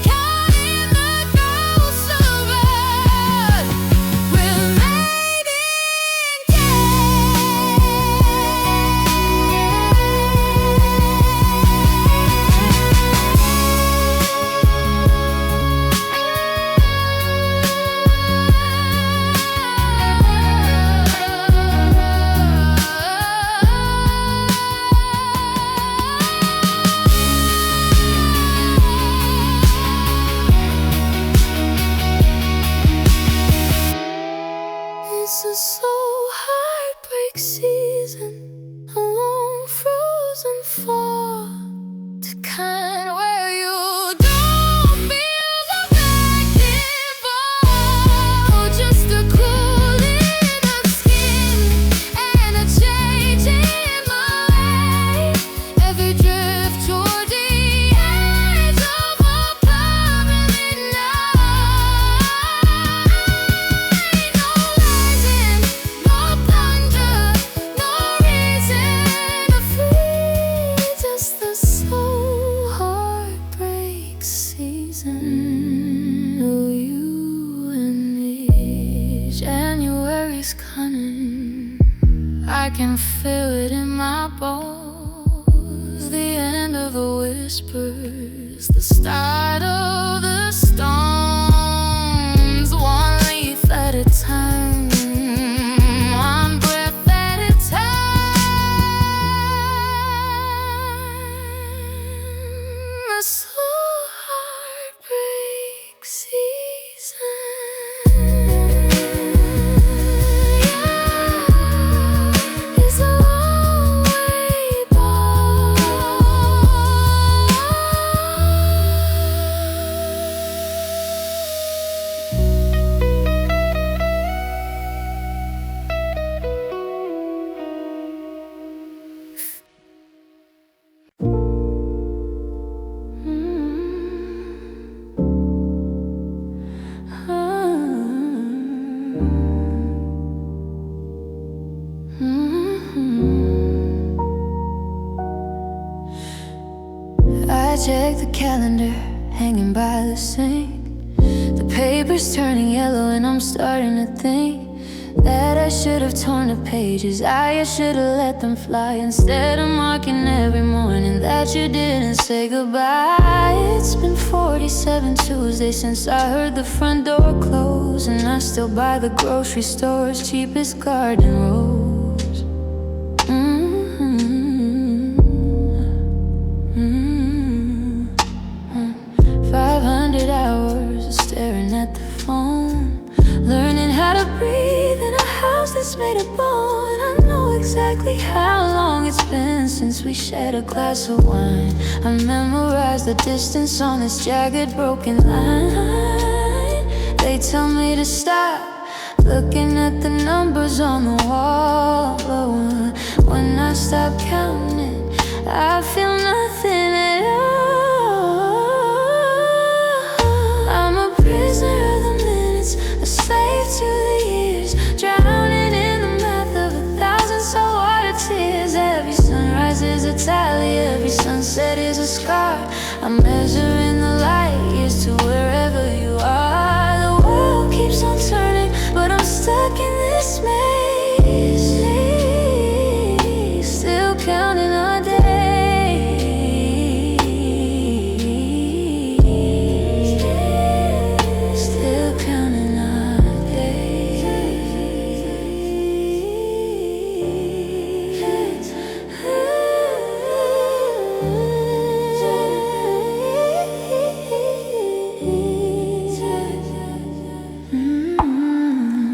counting the ghosts of us remaining It's a slow heartbreak season, a long frozen fall, the kind where you don't feel the back involved, just a cooling of skin and a change in my way, every drift toward the edge of a permanent night. No lightning, no thunder, no reason to flee, just the slow heartbreak season of you and me. January's coming, I can feel it in my bones, the end of the whispers, the start of the storms, one leaf at a time, one breath at a time. A slow heartbreak season. Yeah, it's a long way by. I check the calendar hanging by the sink. The paper's turning yellow and I'm starting to think that I should have torn the pages. I should have let them fly instead of marking every morning that you didn't say goodbye. It's been 47 Tuesdays since I heard the front door close, and I still buy the grocery store's cheapest garden rose. 500 hours staring at the phone, learning how to breathe in a house that's made of bone. I know exactly how long it's been since we shared a glass of wine. I memorized the distance on this jagged, broken line. They tell me to stop looking at the numbers on the wall, but when I stop counting, I feel nothing at all. I'm a prisoner of the minutes, a slave to the years, drowning in the math of 1,000 saltwater tears. Every sunrise is a tally, every sunset is a scar. I'm measuring the light years to wherever you are. The world keeps on turning, but I'm stuck in this maze, still counting our days, still counting our days.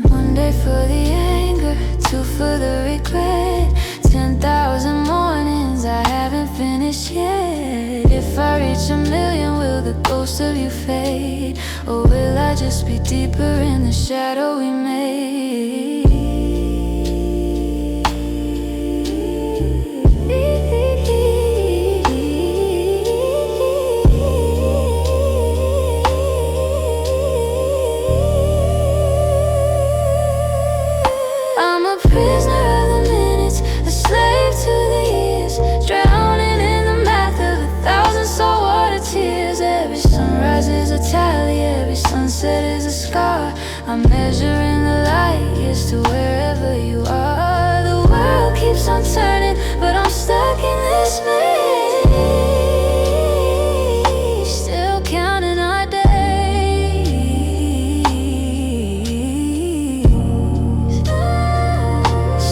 One day for the anger, two for the regret, 10,000 mornings I haven't finished yet. If I reach 1,000,000, will the ghost of you fade? Or will I just be deeper in the shadow we made? I'm a prisoner of the minutes, a slave to the years, drowning in the math of 1,000 saltwater tears. Every sunrise is a tally, every sunset is a scar. I'm measuring the light years to wherever you are. The world keeps on turning, but I'm stuck in this maze, still counting our days,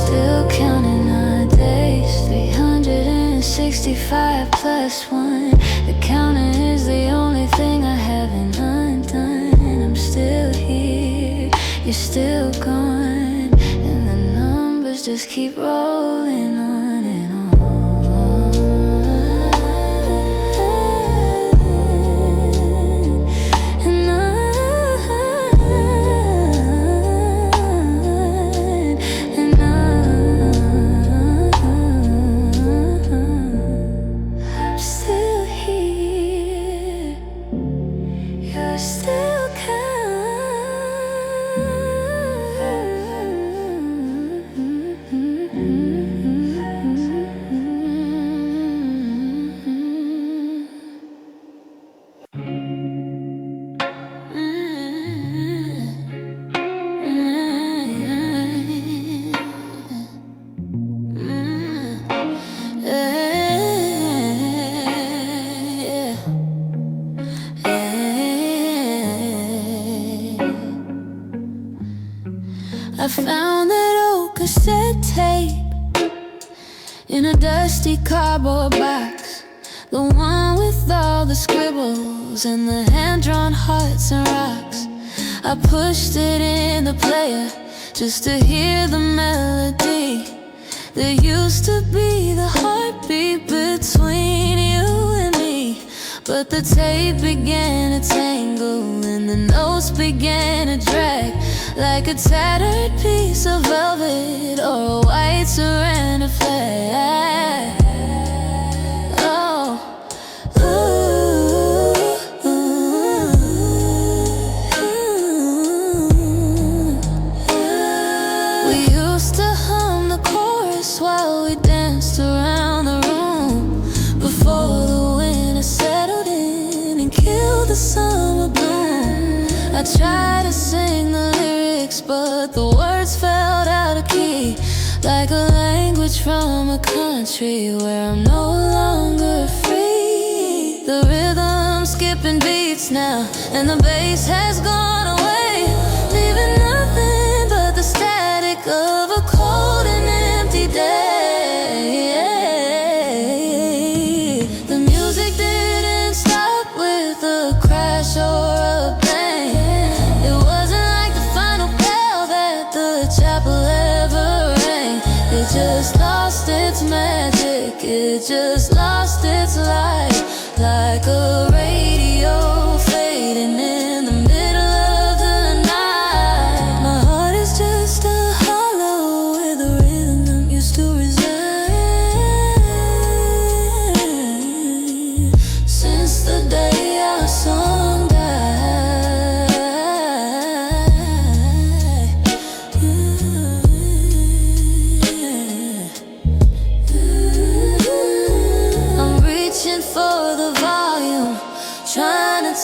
still counting our days. 365 plus 1. The counting is the only thing I haven't undone. I'm still here, you're still gone, and the numbers just keep rolling on and on. And I'm still here, you're still I found that old cassette tape in a dusty cardboard box, the one with all the scribbles and the hand-drawn hearts and rocks. I pushed it in the player just to hear the melody. There used to be the heartbeat between you and me, but the tape began to tangle and the notes began to drag, like a tattered piece of velvet or a white surrender flag. Oh, ooh, we used to hum the chorus while we danced around the room before the winter settled in and killed the summer bloom. I tried to sing the lyrics, but the words fell out of key, like a language from a country where I'm no longer free. The rhythm's skipping beats now, and the bass has gone away, leaving nothing but the static of a cold and empty day. The music didn't stop with a crash or a bang. It wasn't like the final bell that the chapel ever rang. It just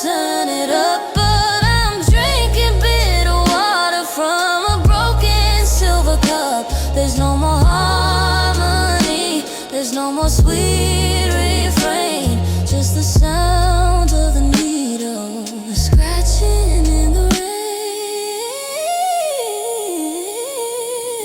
turn it up, but I'm drinking bitter water from a broken silver cup. There's no more harmony, there's no more sweet refrain, just the sound of the needle scratching in the rain.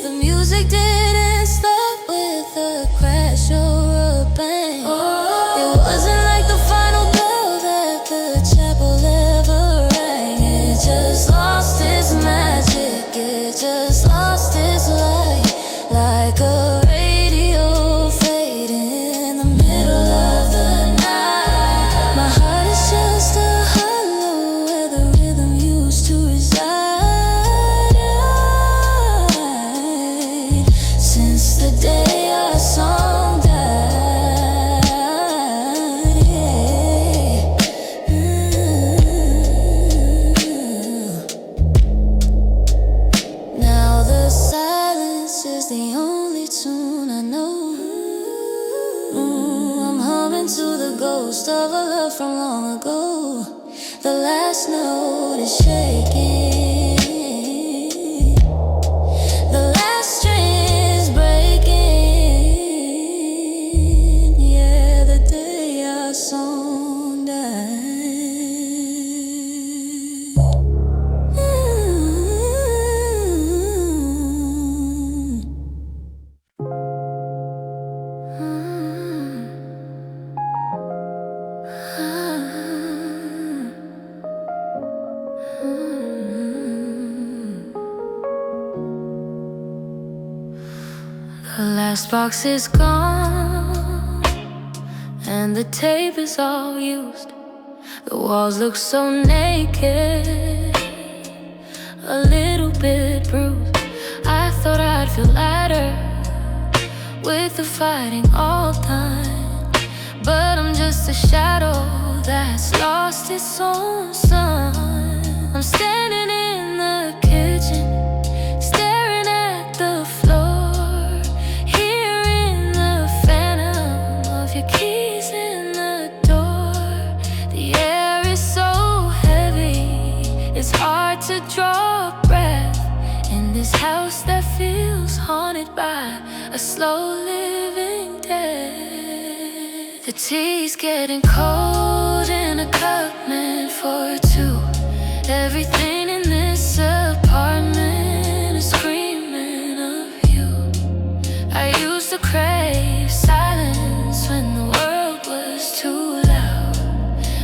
The music didn't stop with a crash or a bang. It wasn't like the final bell that the chapel ever rang. It just lost its magic, it just lost its light, like a radio fading in the middle of the night. My heart is just a hollow where the rhythm used to reside. Since the day our song died, yeah. Now the silence is the only tune I know. I'm humming to the ghost of a love from long ago. The last note is shaking, the last string is breaking. Yeah, the day our song died. The last box is gone, and the tape is all used. The walls look so naked, a little bit bruised. I thought I'd feel lighter with the fighting all done, but I'm just a shadow that's lost its own sun. I'm standing in the kitchen, staring at the floor, hearing the phantom of your keys in the door. The air is so heavy, it's hard to draw breath in this house that feels haunted by a slow living death. The tea's getting cold in a cup meant for two. Everything in this apartment is screaming of you. I used to crave silence when the world was too loud,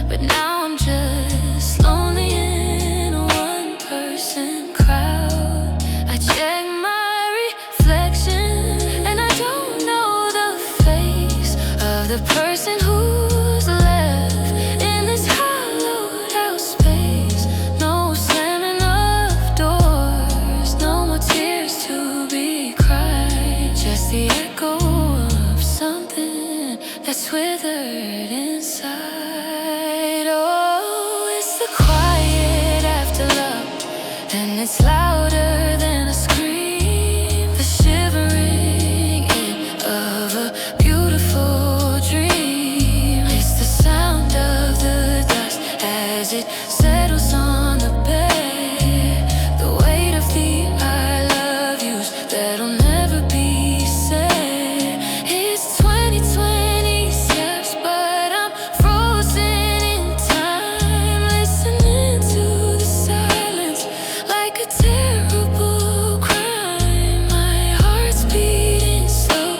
but now I'm just lonely in a one-person crowd. I check my reflection and I don't know the face of the person who's left in this hollowed out space. No slamming of doors, no more tears to be cried, just the echo of something that's withered inside. Oh, it's the quiet after love, and it's louder than a scream, the shivering in of a beautiful dream. It's the sound of the dust as it settles on the bed, the weight of the I love yous that'll never be said. It's 2020 steps, but I'm frozen in time, listening to the silence like a terrible crime. My heart's beating slow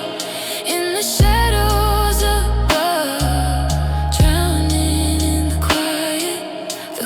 in the shadows above, drowning in the quiet. The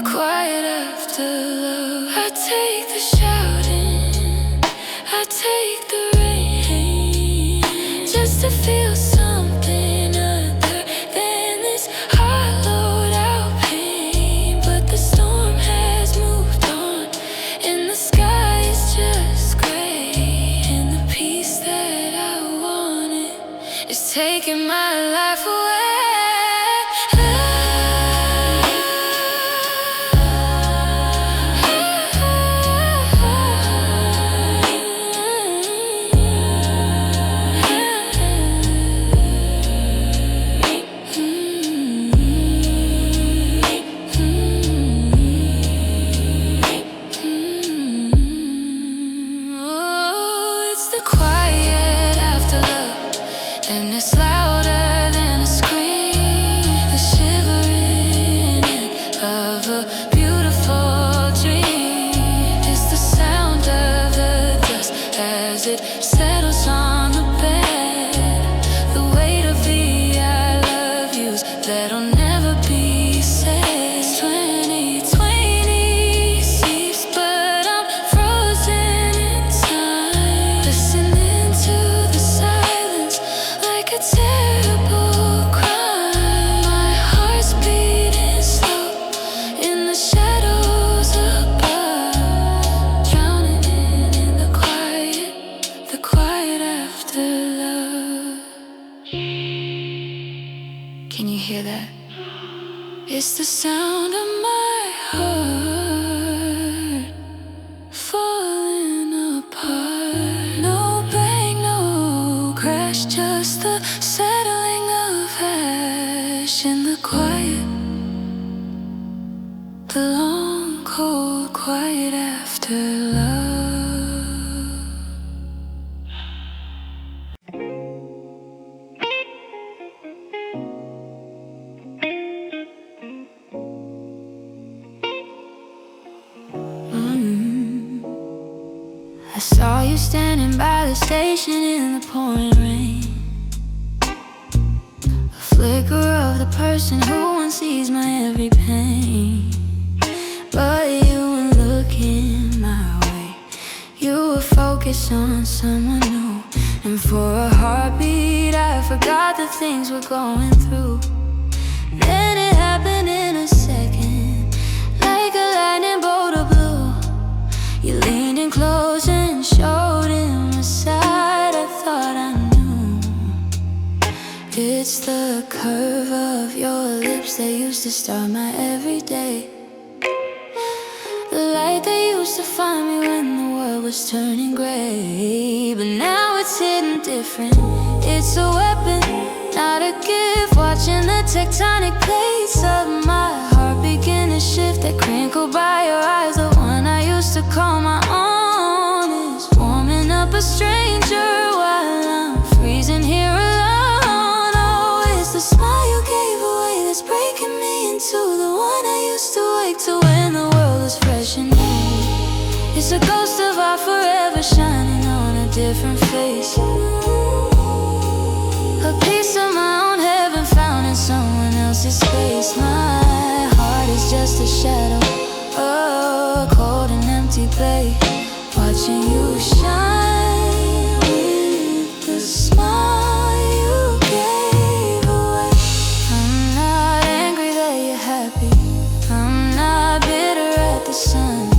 It's the sound of my heart falling apart. No bang, no crash, just the settling of ash in the quiet. The long, cold quiet after love. I saw you standing by the station in the pouring rain, a flicker of the person who once sees my every pain. But you weren't looking my way, you were focused on someone new. And for a heartbeat I forgot the things we're going through. Then it happened in a second, like a lightning bolt of blue. You leaned in close and showed him a side I thought I knew. It's the curve of your lips that used to start my every day, the light that used to find me when the world was turning gray. But now it's hitting different, it's a weapon, not a gift. Watching the tectonic plates of my heart begin to shift. That crinkle by your eyes, the one I used to call my own, is warming up a stranger while I'm freezing here alone. Oh, it's the smile you gave away that's breaking me into the one I used to wake to when the world was fresh and new. It's a ghost of our forever shining on a different face, a piece of my own heaven found in someone else's space. My heart is just a shadow, a cold and empty place, watching you shine with the smile you gave away. I'm not angry that you're happy, I'm not bitter at the sun.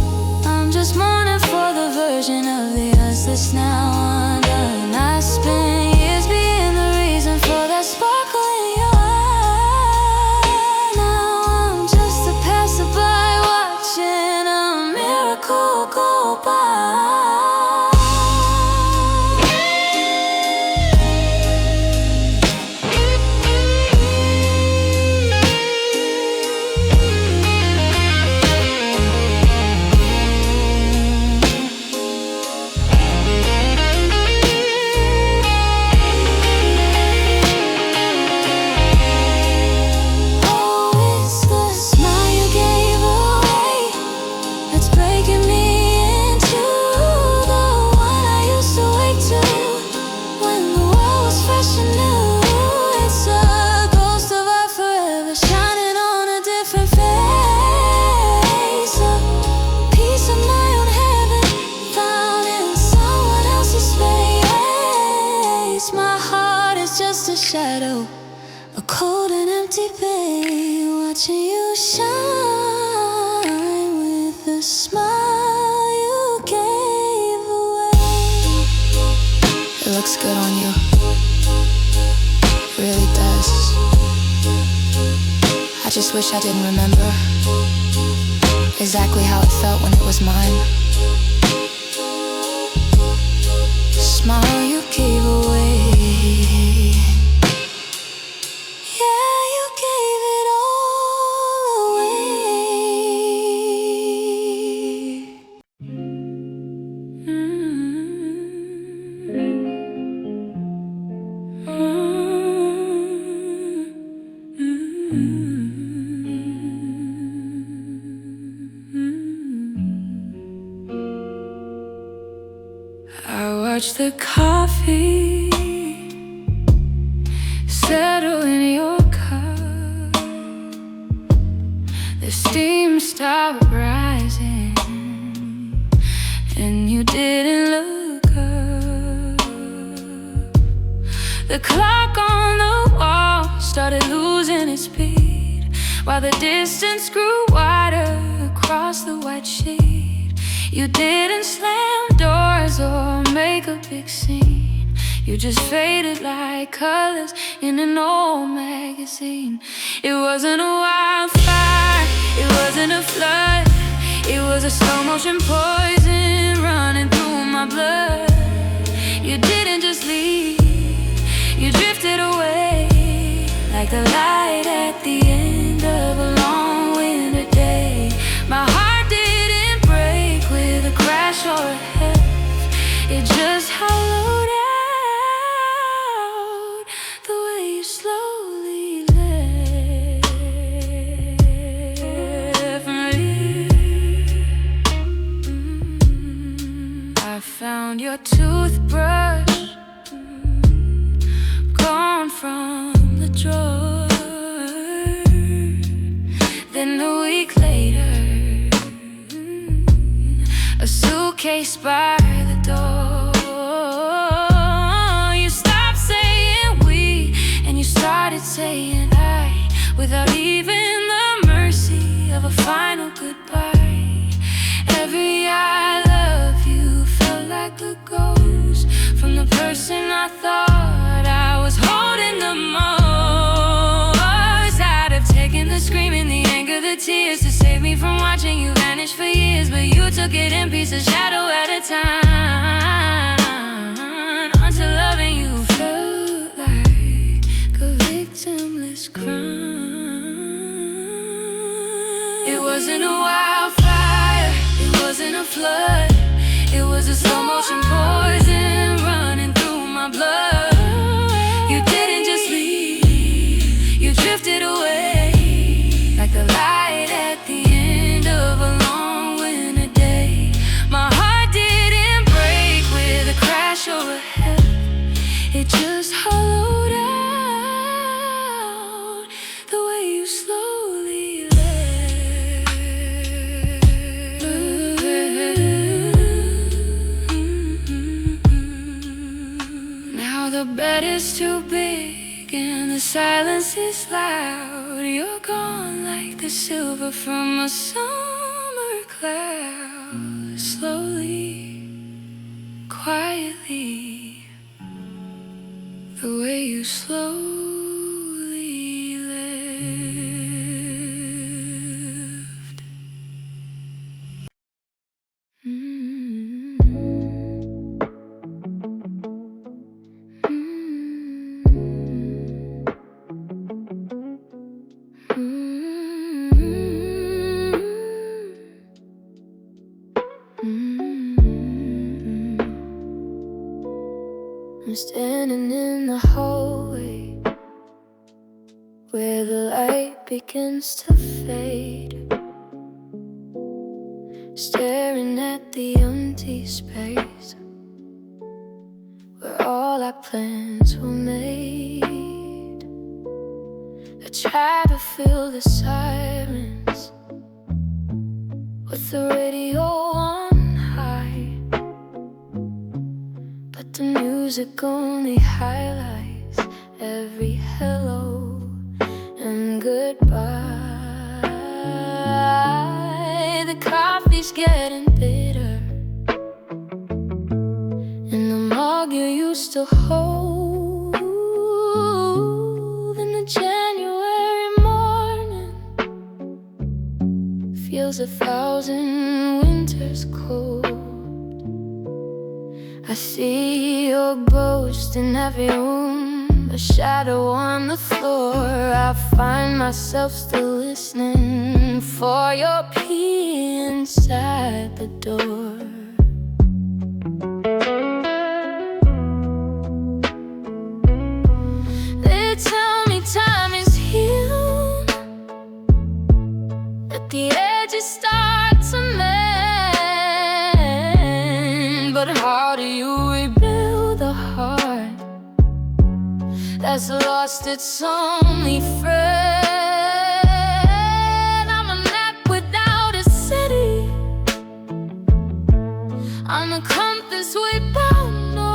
I'm just mourning for the version of the us that's now undone. I spent years being the reason for that sparkle in your eye. Now I'm just a passerby watching a miracle go by. Just a shadow, a cold and empty bay, watching you shine with the smile you gave away. It looks good on you, it really does. I just wish I didn't remember exactly how it felt when it was mine. The smile you gave away, I watch the coffee settle in your cup, the steam stopped rising, and you didn't look up. The clock on the wall started losing its speed, while the distance grew wider across the white sheet. You didn't slam doors or make a big scene, you just faded like colors in an old magazine. It wasn't a wildfire, was a slow motion poison running through my blood. You didn't just leave, you drifted away like the light at the end of a long winter day. My heart didn't break with a crash or a hit, it just hollowed out the way you slowly left me. I found your toothbrush gone from the drawer. Then a week later, a suitcase by the door. You stopped saying we, and you started saying I, without even the mercy of a final goodbye. Every I love you felt like a ghost from the person I thought I was holding the most. I'd have taken the screaming, the anger, the tears to save me from watching you vanish for years, but you took it in pieces, shadow at a time, until loving you felt like a victimless crime. It wasn't a wildfire, it wasn't a flood, it was a slow motion poison running through my blood. You didn't just leave, you drifted away like the light at the end of a long winter day. My heart didn't break with a crash or a hit, it just hollowed out the way you slowly left. Now the bed is too big and the silence is loud. You're gone like the silver from a summer cloud. Slowly, quietly, the way you slowly left. I'm standing in the hallway where the light begins to fade, staring at the empty space where all our plans were made. I try to fill the silence with the radio on high, but the music only highlights every hello and goodbye. The coffee's getting bitter in the mug you used to hold. In the January morning feels 1,000 winters cold. I see your ghost in every room, a shadow on the floor. I find myself still listening for your pee inside the door. They tell me time is healed, that the edges start to mend. But how do you rebuild a heart that's lost its only friend? I'm a map without a city, I'm a compass without no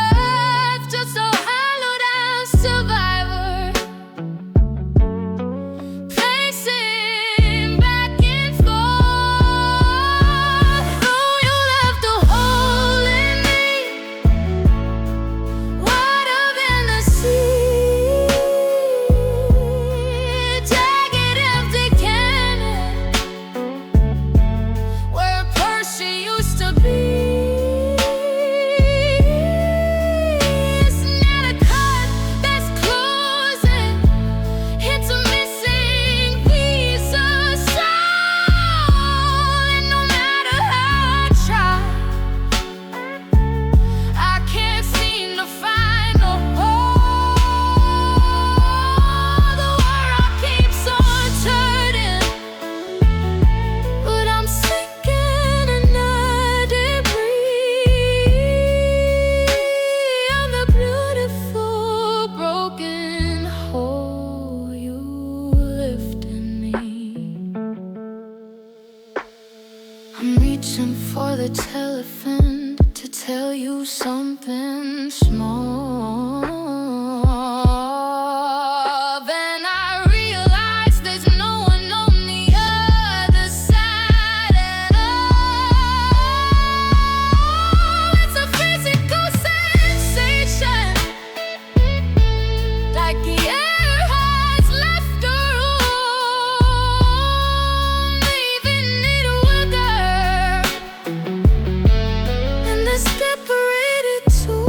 earth, just a hollowed out survivor, pacing back and forth. Oh, you left a hole in me, wide up in the sea. the telephone to tell you something small. Then I realized there's no one on the other side at all. It's a physical sensation, like the air has left the room, leaving it wilder, and they're separated too.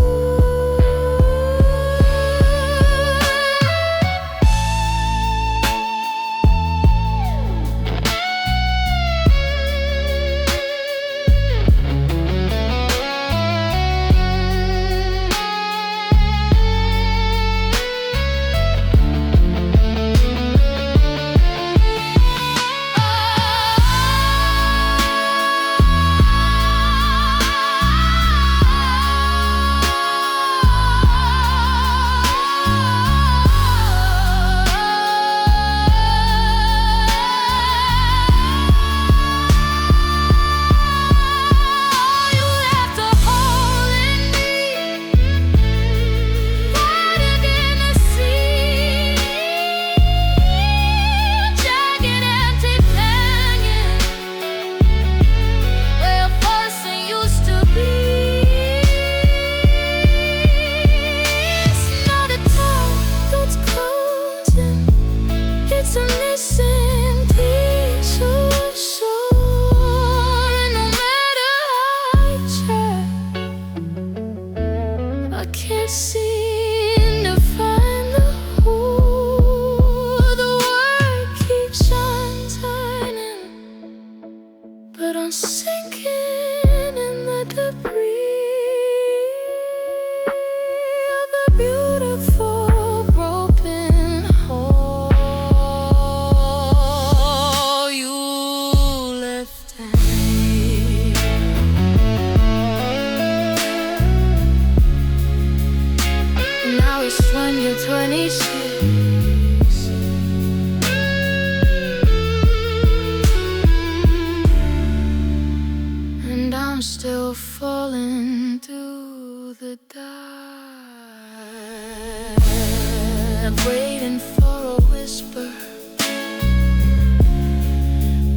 It's a missing piece of soul, and no matter how I try, I can't seem to find the hole. The word keeps unturning, but I'm sinking in the debris of the beautiful broken hole. Now it's when you're 26, and I'm still falling through the dark, waiting for a whisper,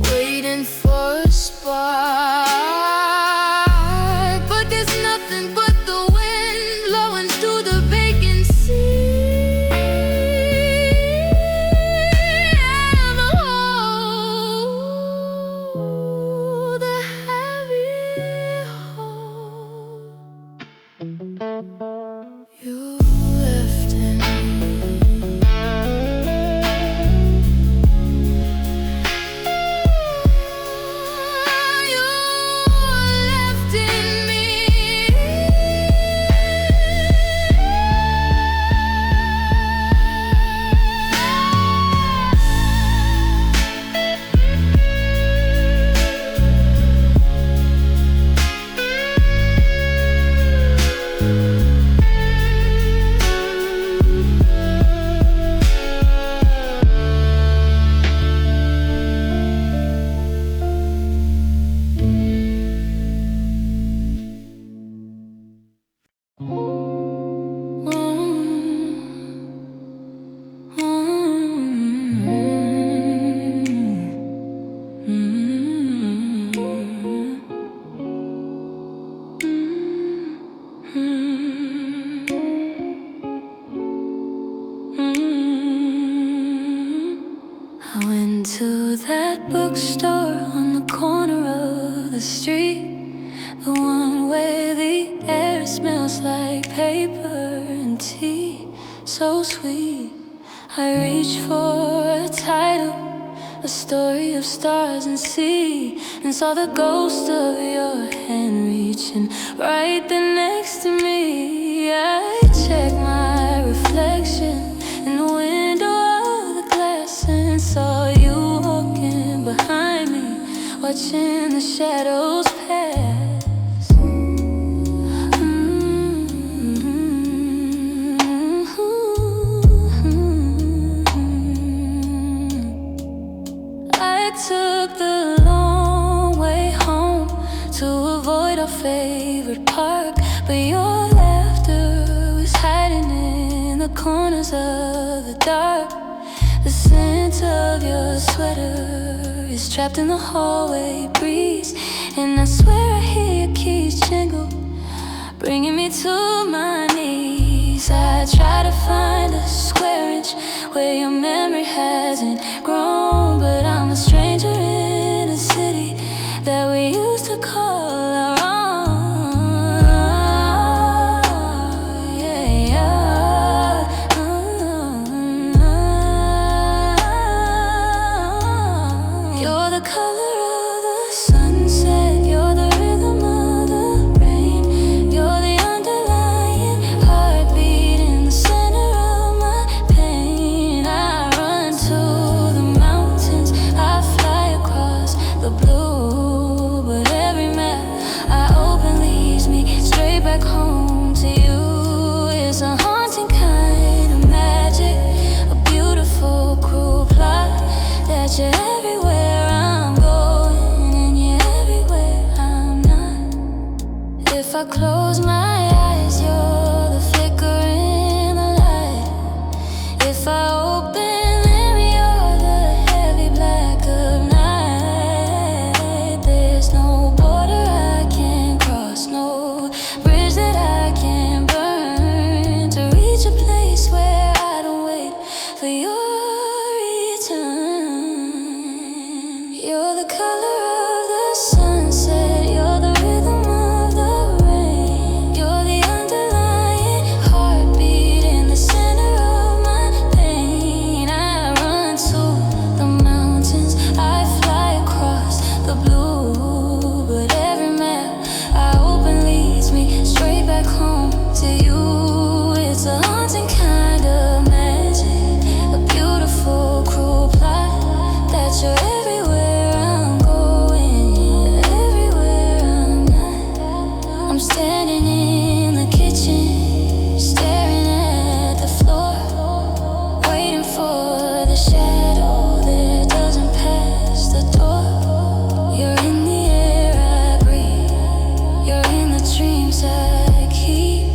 waiting for a spark, but there's nothing but the wind blowing through the vacancy. And the hole, the heavy hole you left in me. I went to that bookstore on the corner of the street, the one where the air smells like paper and tea, so sweet. I reached for a title, a story of stars and sea, and saw the ghost of your hand reaching right there next to me. I checked my reflection in the window of the glass and saw you walking behind me, watching the shadows pass. I took the long way home to avoid favorite park, but your laughter was hiding in the corners of the dark. The scent of your sweater is trapped in the hallway breeze, and I swear I hear your keys jingle, bringing me to my knees. I try to find a square inch where your memory hasn't grown, but I'm a stranger in a city that we used to call our own. Yeah, yeah. You're the color of the sunset, you're the rhythm of the rain, you're the underlying heartbeat in the center of my pain. I run to the mountains, I fly across the blue, but every map I open leads me straight back home to you. It's a haunting kind of magic, a beautiful, cruel plot that you're everywhere I'm going and you're everywhere I'm not. If I close my eyes, you're the flicker in the light. If I open them, you're the heavy black of night. There's no border I can cross, no bridge that I can burn to reach a place where I don't wait for your return. You're the color of the sunset, you're the rhythm of the rain, you're the underlying heartbeat in the center of my pain. I run to the mountains, I fly across the blue, but every map I open leads me straight back home to you. It's a haunting kind of magic, a beautiful, cruel plot that you're everywhere I'm going, you're everywhere I'm not. I'm standing in the kitchen, staring at the floor, waiting for the shadow that doesn't pass the door. You're in the air I breathe, you're in the dreams I keep.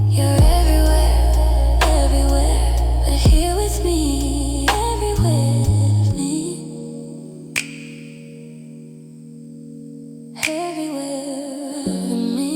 You're everywhere, everywhere, but here with me, everywhere with me, everywhere with me.